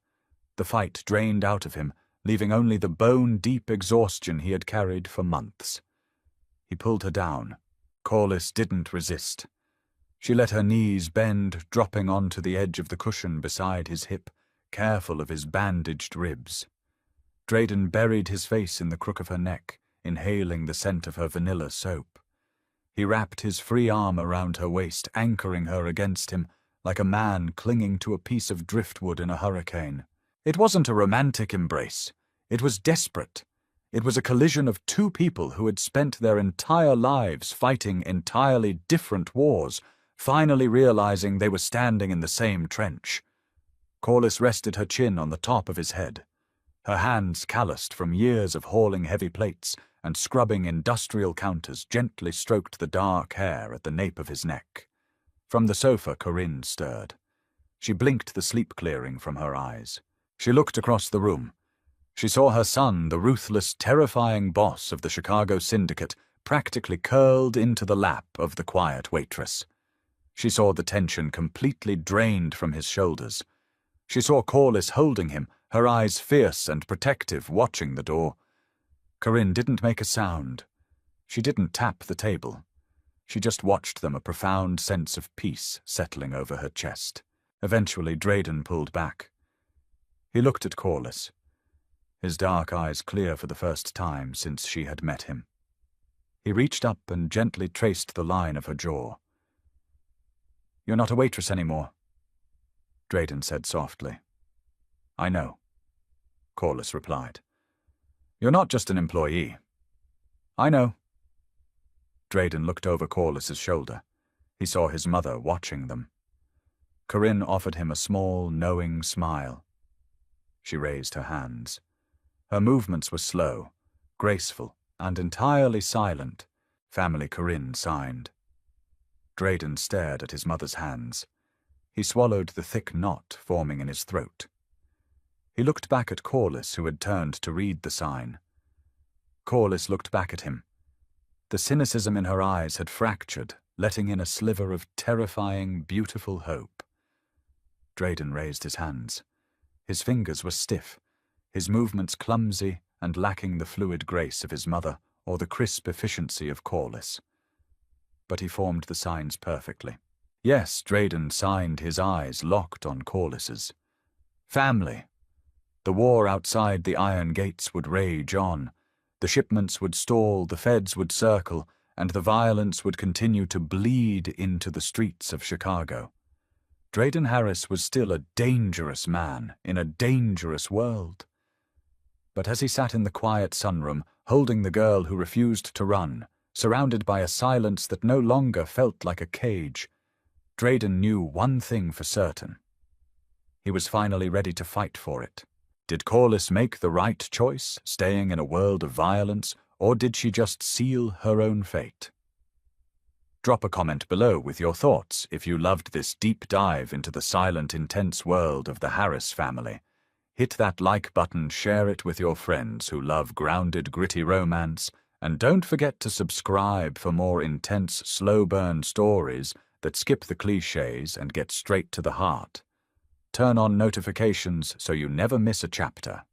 The fight drained out of him, leaving only the bone-deep exhaustion he had carried for months. He pulled her down. Corliss didn't resist. She let her knees bend, dropping onto the edge of the cushion beside his hip, careful of his bandaged ribs. Drayden buried his face in the crook of her neck, inhaling the scent of her vanilla soap. He wrapped his free arm around her waist, anchoring her against him, like a man clinging to a piece of driftwood in a hurricane. It wasn't a romantic embrace. It was desperate. It was a collision of two people who had spent their entire lives fighting entirely different wars, finally realizing they were standing in the same trench. Corliss rested her chin on the top of his head. Her hands, calloused from years of hauling heavy plates and scrubbing industrial counters, gently stroked the dark hair at the nape of his neck. From the sofa, Corinne stirred. She blinked the sleep clearing from her eyes. She looked across the room. She saw her son, the ruthless, terrifying boss of the Chicago syndicate, practically curled into the lap of the quiet waitress. She saw the tension completely drained from his shoulders. She saw Corliss holding him, her eyes fierce and protective, watching the door. Corinne didn't make a sound. She didn't tap the table. She just watched them, a profound sense of peace settling over her chest. Eventually, Drayden pulled back. He looked at Corliss, his dark eyes clear for the first time since she had met him. He reached up and gently traced the line of her jaw. "You're not a waitress anymore," Drayden said softly. "I know," Corliss replied. "You're not just an employee." "I know." Drayden looked over Corliss's shoulder. He saw his mother watching them. Corinne offered him a small, knowing smile. She raised her hands. Her movements were slow, graceful, and entirely silent. Family Corinne signed. Drayden stared at his mother's hands. He swallowed the thick knot forming in his throat. He looked back at Corliss, who had turned to read the sign. Corliss looked back at him. The cynicism in her eyes had fractured, letting in a sliver of terrifying, beautiful hope. Drayden raised his hands. His fingers were stiff, his movements clumsy and lacking the fluid grace of his mother or the crisp efficiency of Corliss. But he formed the signs perfectly. Yes, Drayden signed, his eyes locked on Corliss's. Family. The war outside the iron gates would rage on. The shipments would stall, the feds would circle, and the violence would continue to bleed into the streets of Chicago. Drayden Harris was still a dangerous man in a dangerous world. But as he sat in the quiet sunroom, holding the girl who refused to run, surrounded by a silence that no longer felt like a cage, Drayden knew one thing for certain. He was finally ready to fight for it. Did Corliss make the right choice, staying in a world of violence, or did she just seal her own fate? Drop a comment below with your thoughts if you loved this deep dive into the silent, intense world of the Harris family. Hit that like button, share it with your friends who love grounded, gritty romance, and don't forget to subscribe for more intense, slow-burn stories that skip the cliches and get straight to the heart. Turn on notifications so you never miss a chapter.